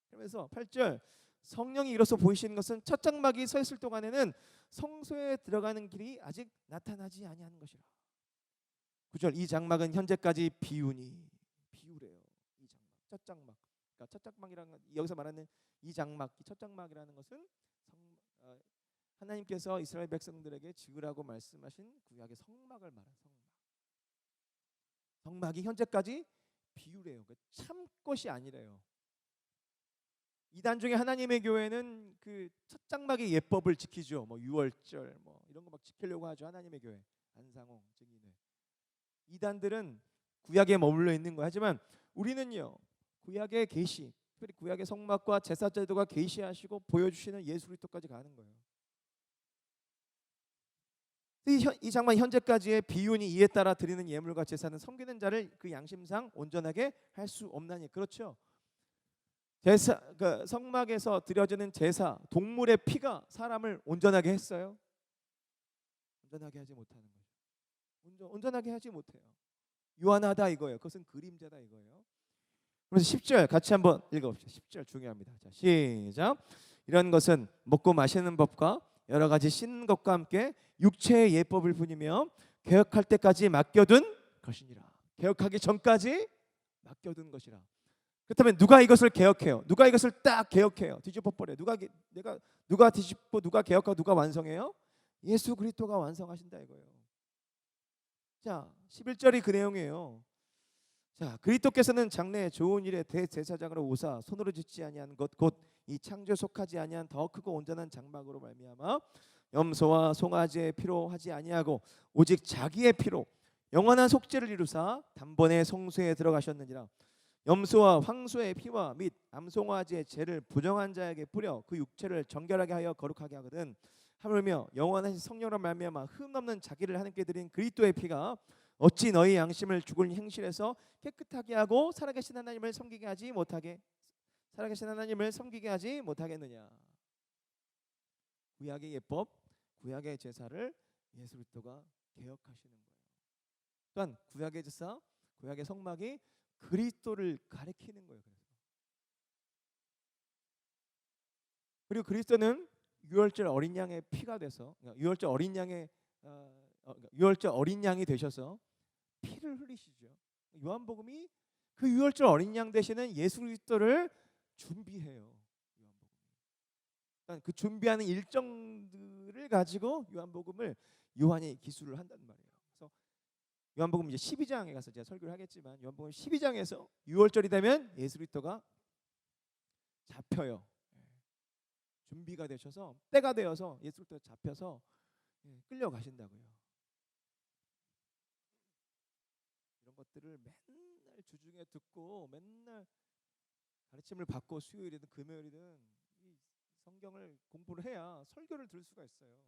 그러면서 8절 성령이 이로써 보이시는 것은 첫 장막이 서 있을 동안에는 성소에 들어가는 길이 아직 나타나지 아니하는 것이라. 9절 이 장막은 현재까지 비유래요. 이 장막, 첫 장막. 그러니까 첫 장막이라는 건 여기서 말하는 이 장막, 이 첫 장막이라는 것은 하나님께서 이스라엘 백성들에게 지으라고 말씀하신 구약의 성막을 말하는 성막. 성막이 현재까지 비유래요. 참 것이 아니래요. 이단 중에 하나님의 교회는 그 첫 장막의 예법을 지키죠. 뭐 유월절 뭐 이런 거 막 지키려고 하죠. 하나님의 교회 안상홍 증인회. 이단들은 구약에 머물러 있는 거. 하지만 우리는요 구약의 계시, 특별히 구약의 성막과 제사 제도가 계시하시고 보여주시는 예수 그리스도까지 가는 거예요. 이 장막 현재까지의 비윤이 이에 따라 드리는 예물과 제사는 섬기는 자를 그 양심상 온전하게 할 수 없나니. 그렇죠. 제사, 그 성막에서 드려지는 제사, 동물의 피가 사람을 온전하게 했어요? 온전하게 하지 못하는 거죠. 온전하게 하지 못해요. 유한하다 이거예요. 그것은 그림자다 이거예요. 그래서 10절 같이 한번 읽어봅시다. 10절 중요합니다. 자, 시작. 이런 것은 먹고 마시는 법과 여러 가지 씻는 것과 함께 육체의 예법을 뿐이며 개혁할 때까지 맡겨둔 것이니라. 개혁하기 전까지 맡겨둔 것이라. 그렇다면 누가 이것을 개혁해요? 누가 이것을 딱 개혁해요? 뒤집어 버려요. 누가 뒤집고 누가 개혁하고 누가 완성해요? 예수 그리스도가 완성하신다 이거예요. 자, 11절이 그 내용이에요. 자, 그리스도께서는 장래에 좋은 일에 대제사장으로 오사 손으로 짓지 아니한 것 곧 이 창조에 속하지 아니한 더 크고 온전한 장막으로 말미암아 염소와 송아지의 피로 하지 아니하고 오직 자기의 피로 영원한 속죄를 이루사 단번에 성소에 들어가셨느니라. 염소와 황소의 피와 및 암송아지의 죄를 부정한 자에게 뿌려 그 육체를 정결하게 하여 거룩하게 하거든. 하물며 영원한 성령으로 말미암아 흠 없는 자기를 하나님께 드린 그리스도의 피가 어찌 너희 양심을 죽을 행실에서 깨끗하게 하고 살아계신 하나님을 섬기게 하지 못하겠느냐. 구약의 예법, 구약의 제사를 예수 그리스도가 개혁하시는 거예요. 또한 구약의 제사, 구약의 성막이 그리스도를 가리키는 거예요. 그리고 그리스도는 유월절 어린 양의 피가 돼서 유월절 어린 양의 유월절 어린 양이 되셔서 피를 흘리시죠. 요한복음이 그 유월절 어린 양 되시는 예수 그리스도를 준비해요. 요한복음이. 그러니까 그 준비하는 일정들을 가지고 요한복음을 요한이 기술을 한단 말이에요. 그래서 요한복음 이제 12장에 가서 제가 설교를 하겠지만 요한복음 12장에서 유월절이 되면 예수 그리스도가 잡혀요. 준비가 되셔서 때가 되어서 예수 그리스도가 잡혀서 끌려가신다고요. 이런 것들을 맨날 주중에 듣고 맨날 가르침을 받고 수요일이든 금요일이든 이 성경을 공부를 해야 설교를 들을 수가 있어요.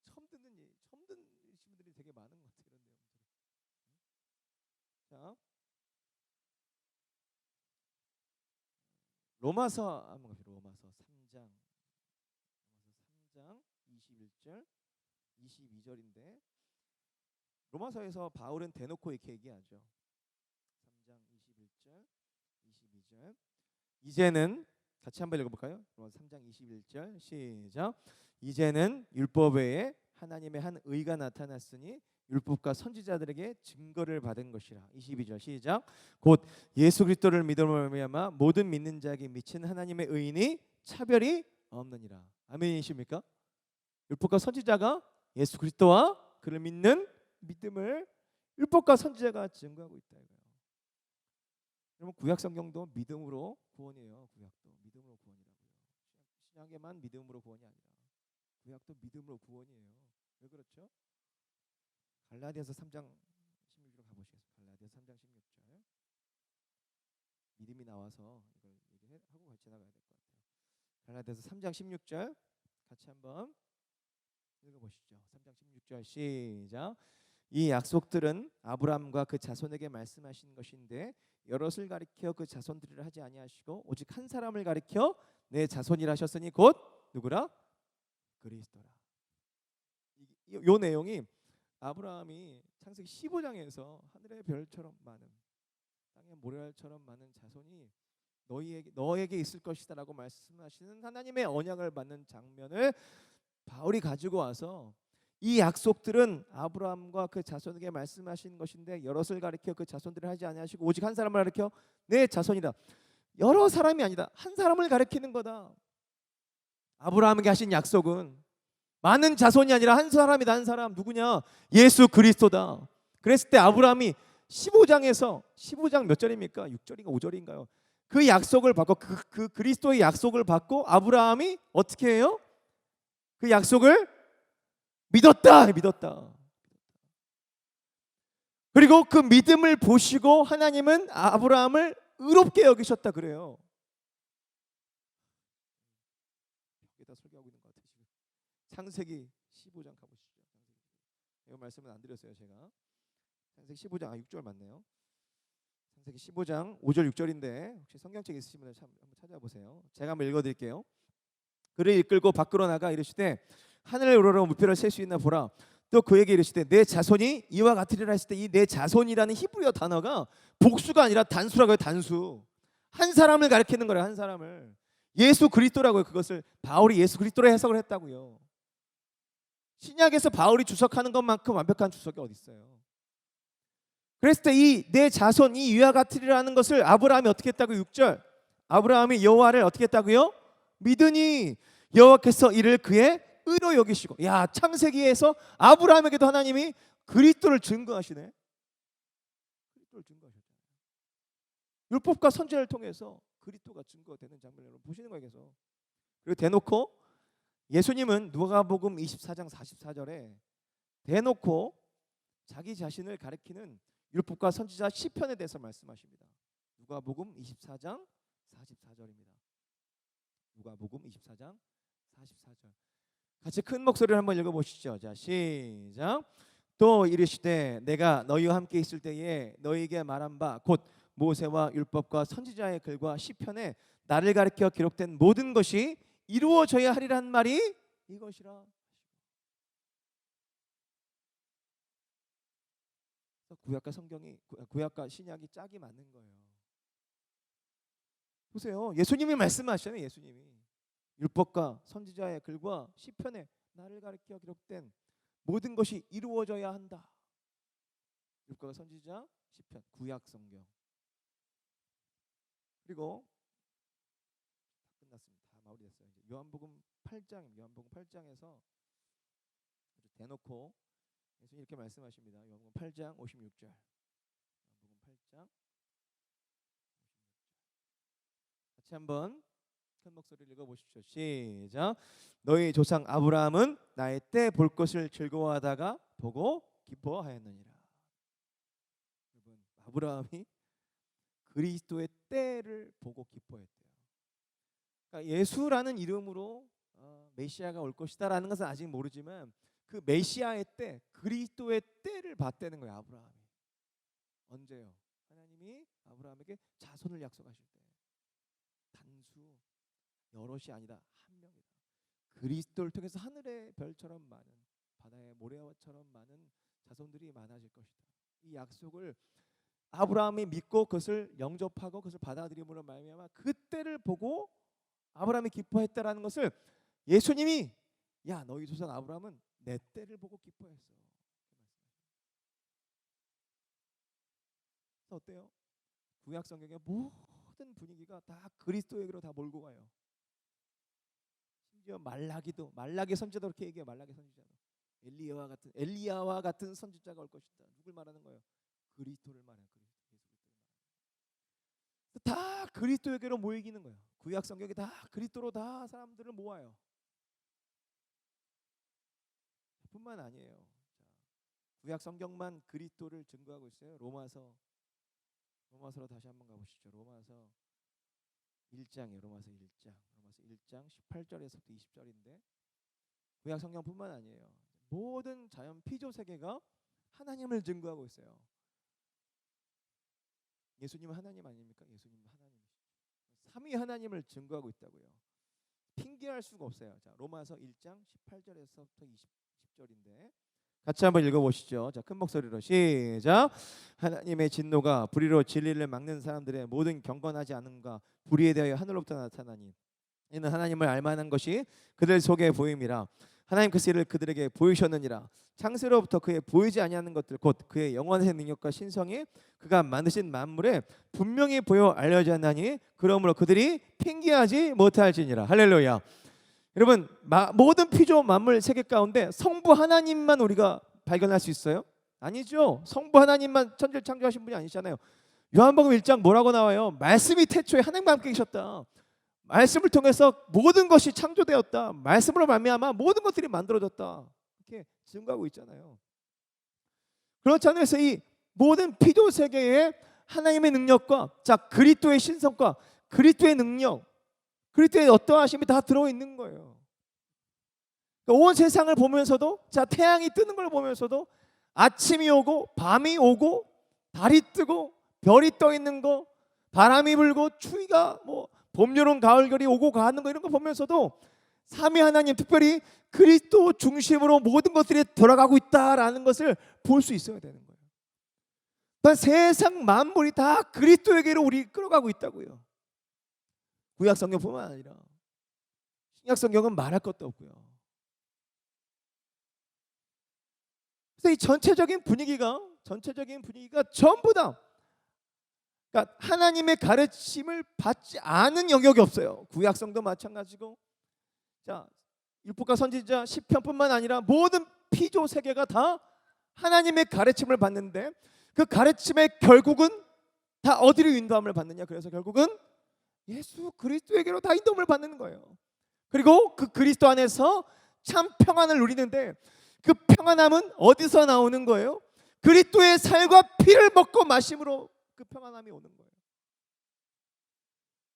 처음 듣는 분들이 되게 많은 것 같아요. 이런 내용들이. 자, 로마서 한번 갑시다. 로마서 3장 21절 22절인데 로마서에서 바울은 대놓고 이렇게 얘기하죠. 3장 21절 22절 이제는 같이 한번 읽어볼까요? 로마서 3장 21절 시작. 이제는 율법 외에 하나님의 한 의가 나타났으니 율법과 선지자들에게 증거를 받은 것이라. 22절 시작. 곧 예수 그리스도를 믿음으로 말미암아 모든 믿는 자에게 미친 하나님의 의인이 차별이 없느니라. 아멘이십니까? 율법과 선지자가 예수 그리스도와 그를 믿는 믿음을 율법과 선지자가 증거하고 있다 이거예요. 여러분 구약 성경도 믿음으로 구원이에요. 구약도 믿음으로 구원이라고요. 신약에만 믿음으로 구원이 아니라 구약도 믿음으로 구원이에요. 왜 그렇죠? 갈라디아서 3장 16절 가보시겠습니다. 갈라디아서 3장 16절 믿음이 나와서 이걸 얘기하고 같이 나가야 될 것 같아요. 갈라디아서 3장 16절 같이 한번 읽어보시죠. 3장 16절 시작. 이 약속들은 아브라함과 그 자손에게 말씀하신 것인데 여럿을 가리켜 그 자손들이라 하지 아니하시고 오직 한 사람을 가리켜 내 자손이라 하셨으니 곧 누구라? 그리스도라. 이 내용이 아브라함이 창세기 15장에서 하늘의 별처럼 많은 땅의 모래알처럼 많은 자손이 너에게 있을 것이다라고 말씀하시는 하나님의 언약을 받는 장면을 바울이 가지고 와서 이 약속들은 아브라함과 그 자손에게 말씀하신 것인데 여럿을 가리켜 그 자손들을 하지 아니하시고 오직 한 사람을 가리켜 내 자손이다. 여러 사람이 아니다. 한 사람을 가리키는 거다. 아브라함에게 하신 약속은 많은 자손이 아니라 한 사람이다. 한 사람 누구냐? 예수 그리스도다. 그랬을 때 아브라함이 15장 몇 절입니까? 6절인가 5절인가요? 그 약속을 받고 그 그리스도의 약속을 받고 아브라함이 어떻게 해요? 그 약속을 믿었다. 그리고 그 믿음을 보시고 하나님은 아브라함을 의롭게 여기셨다 그래요. 여기다 설교하고 있는 것 같아요. 지금 창세기 15장 가보시죠. 이 말씀은 안 드렸어요 제가. 창세기 15장 6절 맞네요. 창세기 15장 5절 6절인데 혹시 성경책 있으신 분들 한번 찾아보세요. 제가 한번 읽어드릴게요. 그를 이끌고 밖으로 나가 이르시되 하늘을 우러러 무표를 셀 수 있나 보라. 또 그에게 이르시되 내 자손이 이와 같으리라 했을 때 이 내 자손이라는 히브리어 단어가 복수가 아니라 단수라고요. 단수. 한 사람을 가리키는 거래요. 한 사람을. 예수 그리스도라고요. 그것을 바울이 예수 그리스도로 해석을 했다고요. 신약에서 바울이 주석하는 것만큼 완벽한 주석이 어디 있어요. 그랬을 때 이 내 자손이 이와 같으리라는 것을 아브라함이 어떻게 했다고요? 6절. 아브라함이 여호와를 어떻게 했다고요? 믿으니 여호와께서 이를 그의 의로 여기시고. 야, 창세기에서 아브라함에게도 하나님이 그리스도를 증거하시네. 그리스도를 증거하셨잖아요. 율법과 선지자를 통해서 그리스도가 증거되는 장면을 보시는 거예요. 계속. 그리고 대놓고 예수님은 누가복음 24장 44절에 대놓고 자기 자신을 가리키는 율법과 선지자 시편에 대해서 말씀하십니다. 누가복음 24장 44절입니다. 누가복음 24장 44절. 같이 큰 목소리를 한번 읽어보시죠. 자, 시작. 또 이르시되 내가 너희와 함께 있을 때에 너희에게 말한 바 곧 모세와 율법과 선지자의 글과 시편에 나를 가리켜 기록된 모든 것이 이루어져야 하리란 말이 이것이라. 구약과 신약이 짝이 맞는 거예요. 보세요. 예수님이 말씀하시잖아요. 예수님이 율법과 선지자의 글과 시편에 나를 가리켜 기록된 모든 것이 이루어져야 한다. 율법과 선지자, 시편, 구약 성경. 그리고 끝났습니다. 다 마무리됐어요. 이제 요한복음 8장에서 아주 대놓고 예수님 이렇게 말씀하십니다. 요한복음 8장 56절. 요한복음 8장 56절. 같이 한번 큰 목소리를 읽어보십시오. 시작. 너희 조상 아브라함은 나의 때 볼 것을 즐거워하다가 보고 기뻐하였느니라. 여러분, 아브라함이 그리스도의 때를 보고 기뻐했대요. 그러니까 예수라는 이름으로 메시아가 올 것이다라는 것은 아직 모르지만 그 메시아의 때, 그리스도의 때를 봤다는 거예요. 아브라함이. 언제요? 하나님이 아브라함에게 자손을 약속하실 때. 단수 여럿이 아니다, 한 명이다. 그리스도를 통해서 하늘의 별처럼 많은, 바다의 모래처럼 많은 자손들이 많아질 것이다. 이 약속을 아브라함이 믿고 그것을 영접하고 그것을 받아들임으로 말미암아 그때를 보고 아브라함이 기뻐했다라는 것을 예수님이, 야, 너희 조상 아브라함은 내 때를 보고 기뻐했어. 어때요? 구약 성경의 모든 분위기가 다 그리스도에게로 다 몰고 가요. 심지어 말라기 선지자도 그렇게 얘기해요. 말라기 선지자도 엘리야와 같은 선지자가 올 것이다. 누굴 말하는 거예요? 그리스도를 말해요. 다 그리스도에게로 모이기는 거예요. 구약 성경이 다 그리스도로 다 사람들을 모아요. 뿐만 아니에요. 구약 성경만 그리스도를 증거하고 있어요. 로마서로 다시 한번 가보시죠. 로마서 1장이에요. 로마서 1장 18절에서부터 20절인데 구약 성경뿐만 아니에요. 모든 자연 피조 세계가 하나님을 증거하고 있어요. 예수님은 하나님 아닙니까? 예수님은 하나님이시죠. 삼위 하나님을 증거하고 있다고요. 핑계할 수가 없어요. 자, 로마서 1장 18절에서부터 20절인데 같이 한번 읽어보시죠. 자, 큰 목소리로 시작. 하나님의 진노가 불의로 진리를 막는 사람들의 모든 경건하지 않음과 불의에 대하여 하늘로부터 나타나니 이는 하나님을 알만한 것이 그들 속에 보임이라. 하나님께서 이를 그들에게 보이셨느니라. 창세로부터 그의 보이지 아니하는 것들 곧 그의 영원의 능력과 신성이 그가 만드신 만물에 분명히 보여 알려졌나니 그러므로 그들이 핑계하지 못할지니라. 할렐루야. 여러분, 모든 피조 만물 세계 가운데 성부 하나님만 우리가 발견할 수 있어요? 아니죠. 성부 하나님만 천지를 창조하신 분이 아니잖아요. 요한복음 1장 뭐라고 나와요? 말씀이 태초에 하나님과 함께 계셨다. 말씀을 통해서 모든 것이 창조되었다. 말씀으로 말미암아 모든 것들이 만들어졌다. 이렇게 증거하고 있잖아요. 그렇지 않아서 이 모든 피조 세계에 하나님의 능력과 그리스도의 신성과 그리스도의 능력, 그리스도의 어떠하심이 다 들어있는 거예요. 온 세상을 보면서도 태양이 뜨는 걸 보면서도 아침이 오고 밤이 오고 달이 뜨고 별이 떠 있는 거, 바람이 불고 추위가 봄, 여름, 가을, 겨울이 오고 가는 거 이런 거 보면서도 삼위 하나님, 특별히 그리스도 중심으로 모든 것들이 돌아가고 있다라는 것을 볼 수 있어야 되는 거예요. 그러니까 세상 만물이 다 그리스도에게로 우리 끌어가고 있다고요. 구약 성경뿐만 아니라 신약 성경은 말할 것도 없고요. 그래서 이 전체적인 분위기가 전부 다 그러니까 하나님의 가르침을 받지 않은 영역이 없어요. 구약성도 마찬가지고, 율법과 선지자 시편뿐만 아니라 모든 피조 세계가 다 하나님의 가르침을 받는데 그 가르침의 결국은 다 어디로 인도함을 받느냐? 그래서 결국은 예수 그리스도에게로 다 인도함을 받는 거예요. 그리고 그 그리스도 안에서 참 평안을 누리는데 그 평안함은 어디서 나오는 거예요? 그리스도의 살과 피를 먹고 마심으로 그 평안함이 오는 거예요.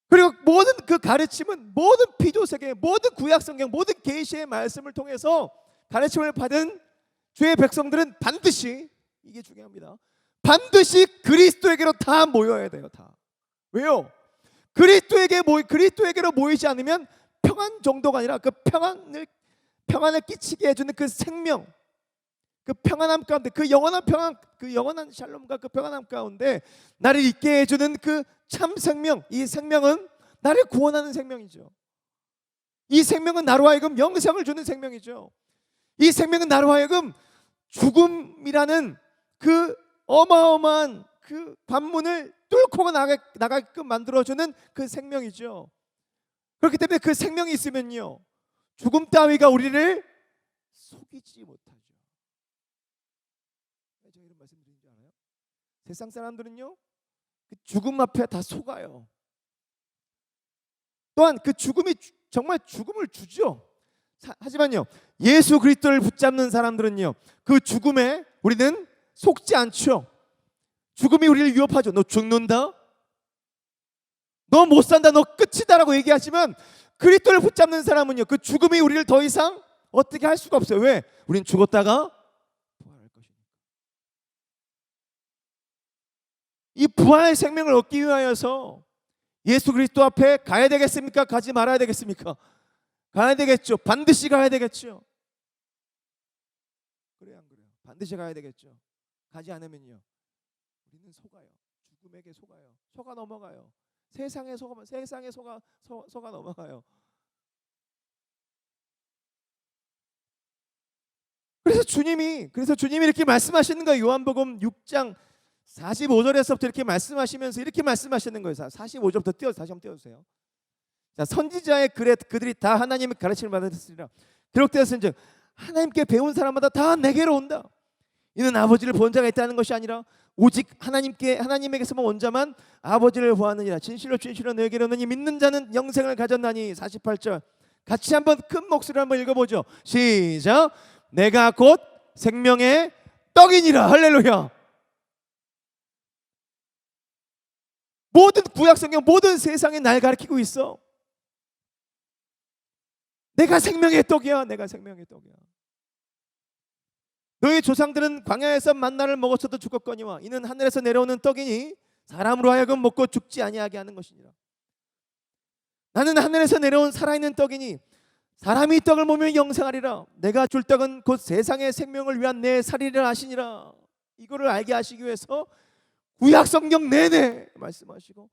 그리고 모든 그 가르침은 모든 피조세계, 모든 구약성경, 모든 계시의 말씀을 통해서 가르침을 받은 주의 백성들은 반드시, 이게 중요합니다, 반드시 그리스도에게로 다 모여야 돼요. 다. 왜요? 그리스도에게로 모이지 않으면 평안 정도가 아니라 그 평안을 끼치게 해주는 그 생명, 그 평안함 가운데, 그 영원한 평안, 그 영원한 샬롬과 그 평안함 가운데 나를 있게 해주는 그 참 생명, 이 생명은 나를 구원하는 생명이죠. 이 생명은 나로 하여금 영생을 주는 생명이죠. 이 생명은 나로 하여금 죽음이라는 그 어마어마한 그 관문을 뚫고 나가게끔 만들어주는 그 생명이죠. 그렇기 때문에 그 생명이 있으면요, 죽음 따위가 우리를 속이지 못하죠. 제가 이런 말씀 드린 줄 알아요? 세상 사람들은요, 그 죽음 앞에 다 속아요. 또한 그 죽음이 정말 죽음을 주죠. 하지만요, 예수 그리스도를 붙잡는 사람들은요, 그 죽음에 우리는 속지 않죠. 죽음이 우리를 위협하죠. 너 죽는다? 너 못 산다? 너 끝이다라고 얘기하지만 그리스도를 붙잡는 사람은요, 그 죽음이 우리를 더 이상 어떻게 할 수가 없어요. 왜? 우린 죽었다가 부활할 것이니까. 이 부활의 생명을 얻기 위하여서 예수 그리스도 앞에 가야 되겠습니까? 가지 말아야 되겠습니까? 가야 되겠죠. 반드시 가야 되겠죠. 그래요, 안 그래요? 반드시 가야 되겠죠. 가지 않으면요, 우리는 속아요. 죽음에게 속아요. 속아 넘어가요. 세상에 속아 넘어가요. 그래서 주님이 이렇게 말씀하시는 거예요. 요한복음 6장 45절에서부터 이렇게 말씀하시면서 이렇게 말씀하시는 거예요. 45절부터 다시 한번 띄워주세요. 자, 선지자의 글에 그들이 다 하나님의 가르침을 받았으리라. 기록되었은즉 하나님께 배운 사람마다 다 내게로 온다. 이는 아버지를 본 자가 있다는 것이 아니라 오직 하나님에게서만 온 자만 아버지를 보았느니라. 진실로 너에게로 오느니 믿는 자는 영생을 가졌나니. 48절 같이 한번 큰 목소리로 한번 읽어보죠. 시작. 내가 곧 생명의 떡이니라. 할렐루야. 모든 구약성경, 모든 세상에 날 가르치고 있어. 내가 생명의 떡이야. 내가 생명의 떡이야. 너희 조상들은 광야에서 만나를 먹었어도 죽었거니와 이는 하늘에서 내려오는 떡이니 사람으로 하여금 먹고 죽지 아니하게 하는 것이니라. 나는 하늘에서 내려온 살아있는 떡이니 사람이 이 떡을 먹으면 영생하리라. 내가 줄 떡은 곧 세상의 생명을 위한 내 살이라 하시니라. 이거를 알게 하시기 위해서 구약 성경 내내 말씀하시고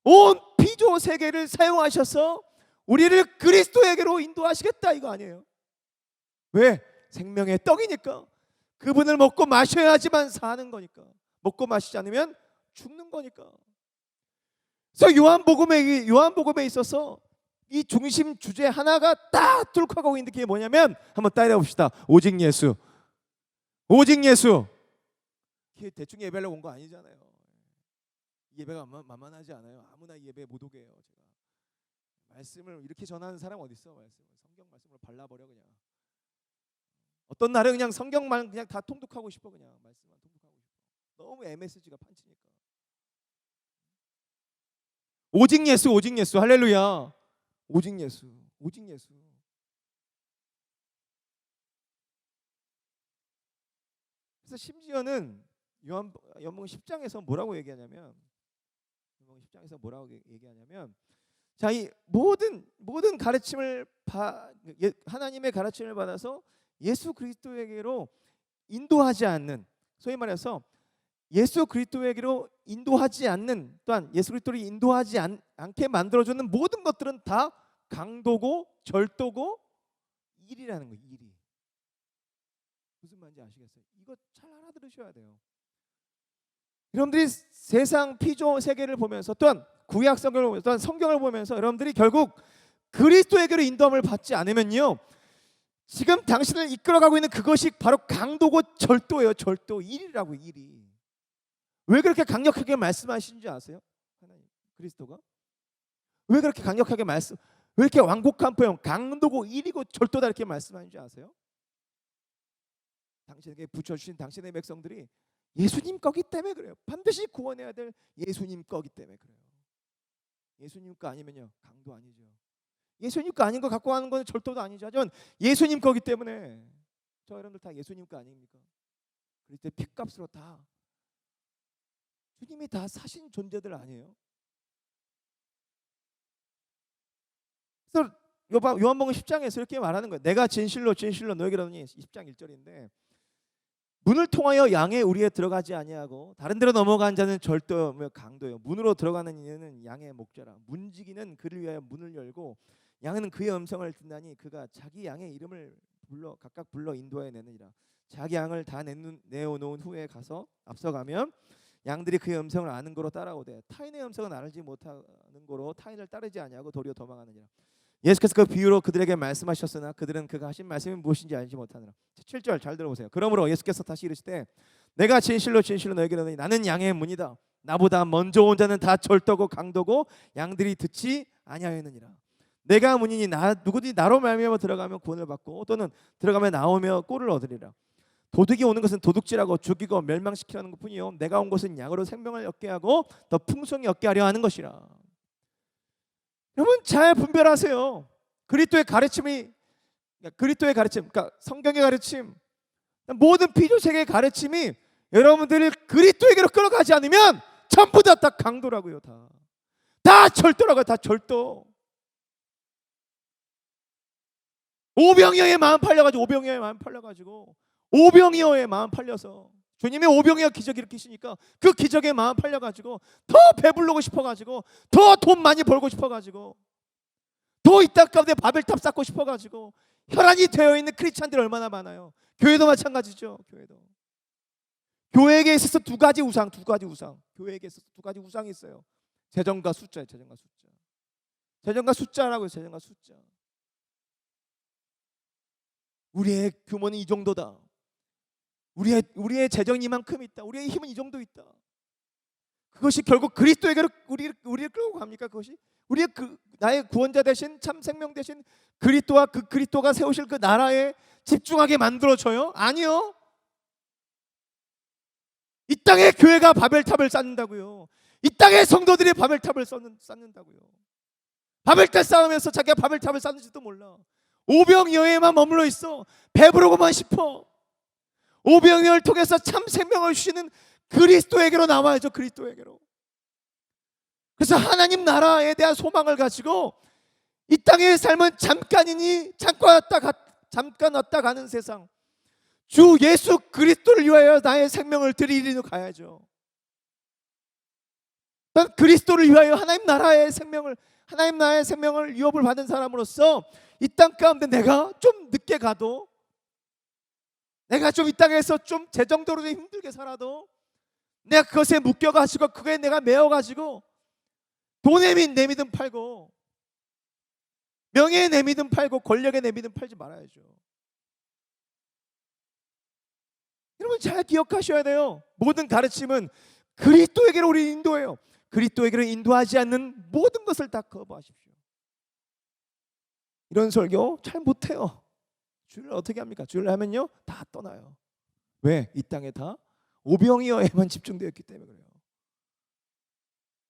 온 피조 세계를 사용하셔서 우리를 그리스도에게로 인도하시겠다 이거 아니에요. 왜? 생명의 떡이니까. 그분을 먹고 마셔야지만 사는 거니까. 먹고 마시지 않으면 죽는 거니까. 그래서 요한복음에 있어서 이 중심 주제 하나가 딱 뚫고 가고 있는 게 뭐냐면 한번 따라해 봅시다. 오직 예수. 오직 예수. 대충 예배하려고 온 거 아니잖아요. 예배가 만만하지 않아요. 아무나 예배 못 오게 해요. 제가 말씀을 이렇게 전하는 사람 어디 있어? 성경 말씀으로 발라버려 그냥. 어떤 날은 그냥 성경만 그냥 다 통독하고 싶어. 그냥 말씀만 통독하고 싶어. 너무 MSG가 판치니까. 오직 예수, 오직 예수. 할렐루야. 오직 예수, 오직 예수. 그래서 심지어는 요한복음 10장에서 뭐라고 얘기하냐면, 자, 이 모든 가르침을 하나님의 가르침을 받아서 예수 그리스도에게로 인도하지 않는, 소위 말해서 예수 그리스도에게로 인도하지 않는, 또한 예수 그리스도를 인도하지 않게 만들어주는 모든 것들은 다 강도고 절도고 일이라는 거예요. 일이. 무슨 말인지 아시겠어요? 이거 잘 알아들으셔야 돼요. 여러분들이 세상 피조 세계를 보면서 또한 구약 성경을 보면서 또한 성경을 보면서 여러분들이 결국 그리스도에게로 인도함을 받지 않으면요, 지금 당신을 이끌어가고 있는 그것이 바로 강도고 절도예요. 절도. 일이라고. 일이. 왜 그렇게 강력하게 말씀하시는지 아세요? 하나님 그리스도가 왜 그렇게 강력하게 왜 이렇게 완곡한 표현, 강도고 일이고 절도다 이렇게 말씀하는지 아세요? 당신에게 붙여주신 당신의 백성들이 예수님 거기 때문에 그래요. 반드시 구원해야 될 예수님 거기 때문에 그래요. 예수님 거 아니면요, 강도 아니죠. 예수님 거 아닌 거 갖고 가는 건 절도도 아니죠. 하지만 예수님 거기 때문에. 저 여러분들 다 예수님 거 아닙니까? 그럴 때 핏값으로 다 주님이 다 사신 존재들 아니에요? 그래서 요한복음 10장에서 이렇게 말하는 거예요. 내가 진실로 너에게 이르노니, 10장 1절인데 문을 통하여 양의 우리에 들어가지 아니하고 다른 데로 넘어간 자는 절도며 강도요. 문으로 들어가는 이는 양의 목자라. 문지기는 그를 위하여 문을 열고 양은 그의 음성을 듣나니 그가 자기 양의 이름을 각각 불러 인도하여 내느니라. 자기 양을 다 내어놓은 후에 가서 앞서가면 양들이 그의 음성을 아는 거로 따라오되 타인의 음성은 알지 못하는 거로 타인을 따르지 아니하고 도리어 도망하느니라. 예수께서 그 비유로 그들에게 말씀하셨으나 그들은 그가 하신 말씀이 무엇인지 알지 못하느라. 7절 잘 들어보세요. 그러므로 예수께서 다시 이르시되 내가 진실로 진실로 너에게 이르노니 나는 양의 문이다. 나보다 먼저 온 자는 다 절도고 강도고 양들이 듣지 아니하였느니라. 내가 문이니 누구든지 나로 말미암아 들어가면 구원을 받고 또는 들어가면 나오며 꼴을 얻으리라. 도둑이 오는 것은 도둑질하고 죽이고 멸망시키라는 것뿐이요 내가 온 것은 양으로 생명을 얻게 하고 더 풍성히 얻게 하려 하는 것이라. 여러분 잘 분별하세요. 그리스도의 가르침, 그러니까 성경의 가르침, 모든 피조세계의 가르침이 여러분들이 그리스도에게로 끌어가지 않으면 전부 다 강도라고요. 다 절도라고요. 다 절도. 오병이어의 마음 팔려가지고 오병이어의 마음 팔려서 주님이 오병이어 기적 일으키시니까 그 기적에 마음 팔려가지고 더 배부르고 싶어가지고 더 돈 많이 벌고 싶어가지고 더 이 땅 가운데 바벨탑 쌓고 싶어가지고 혈안이 되어 있는 크리스찬들이 얼마나 많아요. 교회도 마찬가지죠. 교회에게 있어서 두 가지 우상. 교회에게 있어서 두 가지 우상이 있어요. 재정과 숫자예요. 재정과 숫자라고요. 재정과 숫자. 우리의 규모는 이 정도다. 우리의 재정이 이만큼 있다. 우리의 힘은 이 정도 있다. 그것이 결국 그리스도에게로 우리를 끌고 갑니까? 그것이 우리의 나의 구원자 되신 참 생명 되신 그리스도와 그 그리스도가 세우실 그 나라에 집중하게 만들어줘요? 아니요. 이 땅의 교회가 바벨탑을 쌓는다고요. 이 땅의 성도들이 바벨탑을 쌓는다고요. 바벨탑 쌓으면서 자기가 바벨탑을 쌓는지도 몰라. 오병이어에만 머물러 있어. 배부르고만 싶어. 오병이어를 통해서 참 생명을 주시는 그리스도에게로 나와야죠. 그리스도에게로. 그래서 하나님 나라에 대한 소망을 가지고 이 땅의 삶은 잠깐이니 잠깐 왔다 가는 세상, 주 예수 그리스도를 위하여 나의 생명을 드리리로 가야죠. 난 그리스도를 위하여 하나님 나라의 생명을 유업을 받은 사람으로서 이 땅 가운데 내가 좀 늦게 가도, 내가 좀 이 땅에서 좀 재정적으로 좀 힘들게 살아도 내가 그것에 묶여가지고 그게 내가 매어가지고 돈에 내 믿음 팔고 명예에 내 믿음 팔고 권력에 내 믿음 팔지 말아야죠. 여러분 잘 기억하셔야 돼요. 모든 가르침은 그리스도에게로 우리 인도해요. 그리스도에게로 인도하지 않는 모든 것을 다 거부하십시오. 이런 설교 잘 못해요. 주일 어떻게 합니까? 주일 하면요 다 떠나요. 왜? 이 땅에 다 오병이어에만 집중되어 있기 때문에 그래요.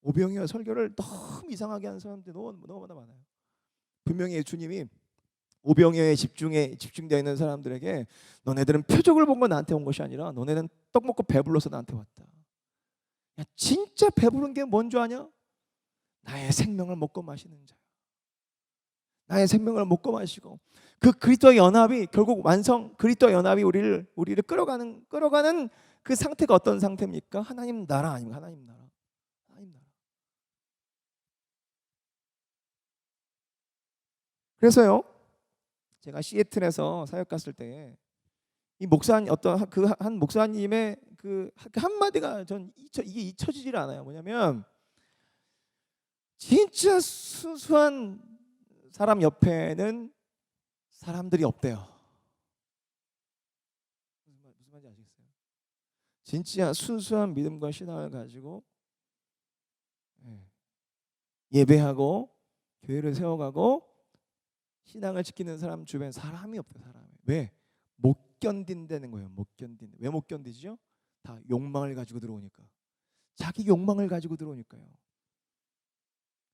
오병이어 설교를 너무 이상하게 하는 사람들이 너무나 많아요. 분명히 주님이 오병이어에 집중되어 있는 사람들에게 너네들은 표적을 본 건 나한테 온 것이 아니라 너네는 떡 먹고 배불러서 나한테 왔다. 야, 진짜 배부른 게 뭔 줄 아냐? 나의 생명을 먹고 마시는 자야. 나의 생명을 먹고 마시고 그 그리스도의 연합이 결국 그리스도의 연합이 우리를 끌어가는 그 상태가 어떤 상태입니까? 하나님 나라 아닙니까? 하나님 나라. 그래서요, 제가 시애틀에서 사역 갔을 때 이 목사님 한 목사님의 그 한마디가 전 이게 잊혀지질 않아요. 뭐냐면 진짜 순수한 사람 옆에는 사람들이 없대요. 무슨 말인지 아시겠어요? 진짜 순수한 믿음과 신앙을 가지고 예배하고 교회를 세워가고 신앙을 지키는 사람 주변에 사람이 없대요. 사람이. 왜? 못 견딘다는 거예요. 왜 못 견디죠? 다 욕망을 가지고 들어오니까. 자기 욕망을 가지고 들어오니까요.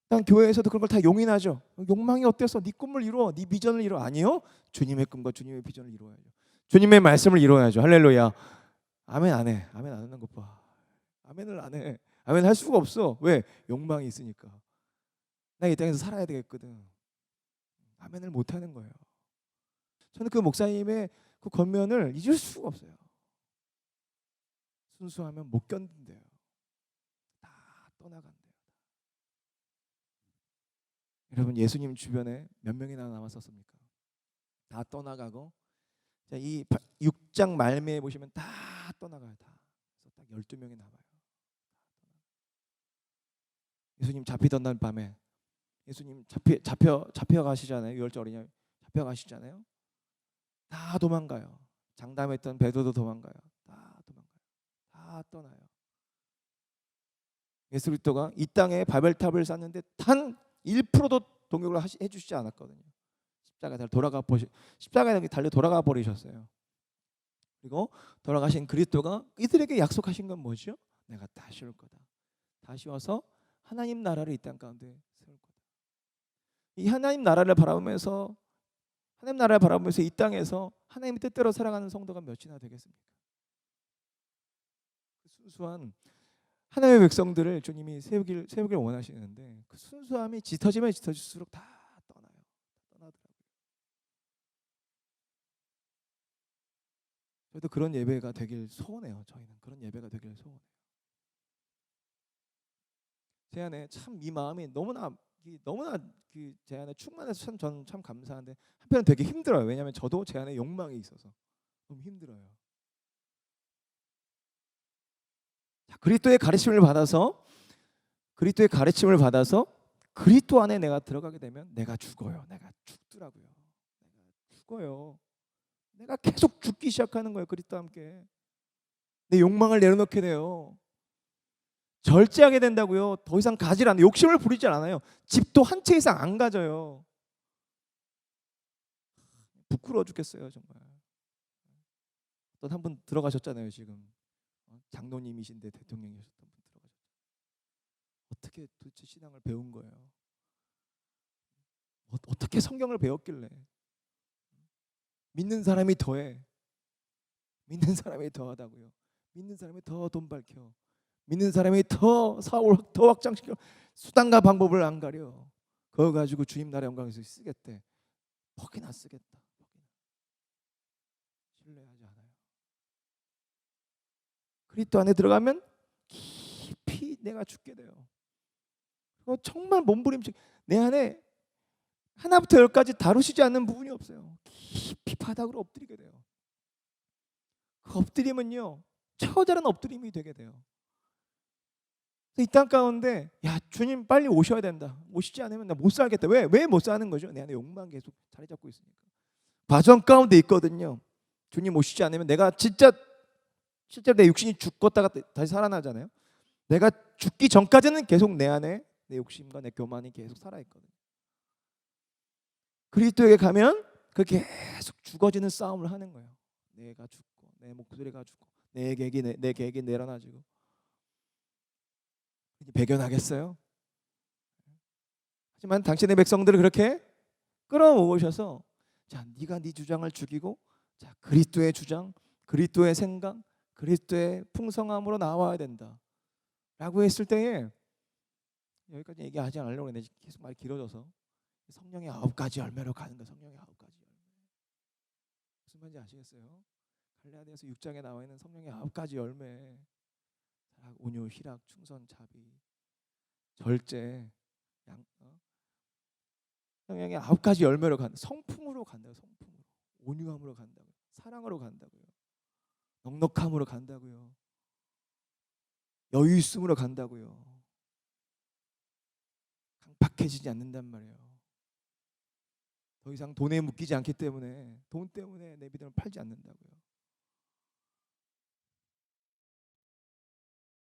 일단 교회에서도 그런 걸 다 용인하죠. 욕망이 어때서? 네 꿈을 이루어, 네 비전을 이루어. 아니요. 주님의 꿈과 주님의 비전을 이루어야죠. 주님의 말씀을 이루어야죠. 할렐루야. 아멘 안 해. 아멘 안 하는 것 봐. 아멘을 안 해. 아멘 할 수가 없어. 왜? 욕망이 있으니까. 나 이 땅에서 살아야 되겠거든. 아멘을 못 하는 거예요. 저는 그 목사님의 그 권면을 잊을 수가 없어요. 순수하면 못 견딘대요. 다 떠나간대요. 여러분, 예수님 주변에 몇 명이나 남았었습니까? 다 떠나가고, 자, 이 6장 말미에 보시면 다 떠나가요. 다. 그래서 딱 12명이 남아요. 예수님 잡히던 날 밤에 예수님 잡혀 가시잖아요. 유월절 어린이 잡혀 가시잖아요. 다 도망가요. 장담했던 베드로도 도망가요. 다 도망가요. 다 떠나요. 예수 그리스도가 이 땅에 바벨탑을 쌓는데 단 1%도 동역을 해주시지 않았거든요. 십자가에 달려 돌아가 버리셨어요. 그리고 돌아가신 그리스도가 이들에게 약속하신 건 뭐죠? 내가 다시 올 거다. 다시 와서 하나님 나라를 이 땅 가운데 세울 거다. 이 하나님 나라를 바라보면서 이 땅에서 하나님의 뜻대로 살아가는 성도가 몇이나 되겠습니까? 순수한 하나님의 백성들을 주님이 세우길 원하시는데 그 순수함이 짙어지면 짙어질수록 다 떠나더라고요. 저희도 그런 예배가 되길 소원해요. 저희는 그런 예배가 되길 소원해요. 제 안에 참 이 마음이 너무나 제 안에 충만해서 저는 참 감사한데 한편은 되게 힘들어요. 왜냐하면 저도 제 안에 욕망이 있어서 너무 힘들어요. 자, 그리스도의 가르침을 받아서 그리스도 안에 내가 들어가게 되면 내가 죽어요. 내가 죽더라고요. 내가 죽어요. 내가 계속 죽기 시작하는 거예요. 그리스도와 함께 내 욕망을 내려놓게 돼요. 절제하게 된다고요. 더 이상 가지 않아요. 욕심을 부리지 않아요. 집도 한 채 이상 안 가져요. 부끄러워 죽겠어요, 정말. 어떤 한 분 들어가셨잖아요, 지금. 장로님이신데 대통령이셨던 분 들어가셨죠. 어떻게 도대체 신앙을 배운 거예요? 어떻게 성경을 배웠길래? 믿는 사람이 더해. 믿는 사람이 더하다고요. 믿는 사람이 더 돈 밝혀. 믿는 사람이 더 사올 더 확장시켜. 수단과 방법을 안 가려. 그거 가지고 주님 나라 영광에서 쓰겠대. 퍽이나 쓰겠다. 신뢰하지 않아요. 그리스도 안에 들어가면 깊이 내가 죽게 돼요. 정말 몸부림치 내 안에 하나부터 열까지 다루시지 않는 부분이 없어요. 깊이 바닥으로 엎드리게 돼요. 그 엎드림은요 처절한 엎드림이 되게 돼요. 이 땅 가운데 야 주님 빨리 오셔야 된다. 오시지 않으면 나 못 살겠다. 왜 못 사는 거죠? 내 안에 욕망 계속 자리 잡고 있으니까. 과정 가운데 있거든요. 주님 오시지 않으면 내가 실제로 내 육신이 죽었다가 다시 살아나잖아요. 내가 죽기 전까지는 계속 내 안에 내 욕심과 내 교만이 계속 살아있거든요. 그리스도에게 가면 그 계속 죽어지는 싸움을 하는 거예요. 내가 죽고 내 목소리가 죽고 내 계획이 내려놔지고 배견하겠어요? 하지만 당신의 백성들을 그렇게 끌어모으셔서 자, 네가 네 주장을 죽이고 자, 그리스도의 주장, 그리스도의 생각, 그리스도의 풍성함으로 나와야 된다 라고 했을 때에 여기까지 얘기하지 않으려고 했는데 계속 말이 길어져서 성령의 9가지 열매로 가는 거예요. 성령의 9가지 열매. 무슨 말인지 아시겠어요? 갈라디아서 6장에 나와 있는 성령의 9가지 열매. 사랑, 온유, 희락, 충성, 자비, 절제, 성령의 9가지 열매로 간다. 성품으로 간다고. 성품으로. 온유함으로 간다고요. 사랑으로 간다고요. 넉넉함으로 간다고요. 여유 있음으로 간다고요. 강팍해지지 않는단 말이에요. 더 이상 돈에 묶이지 않기 때문에 돈 때문에 내 믿음을 팔지 않는다고요.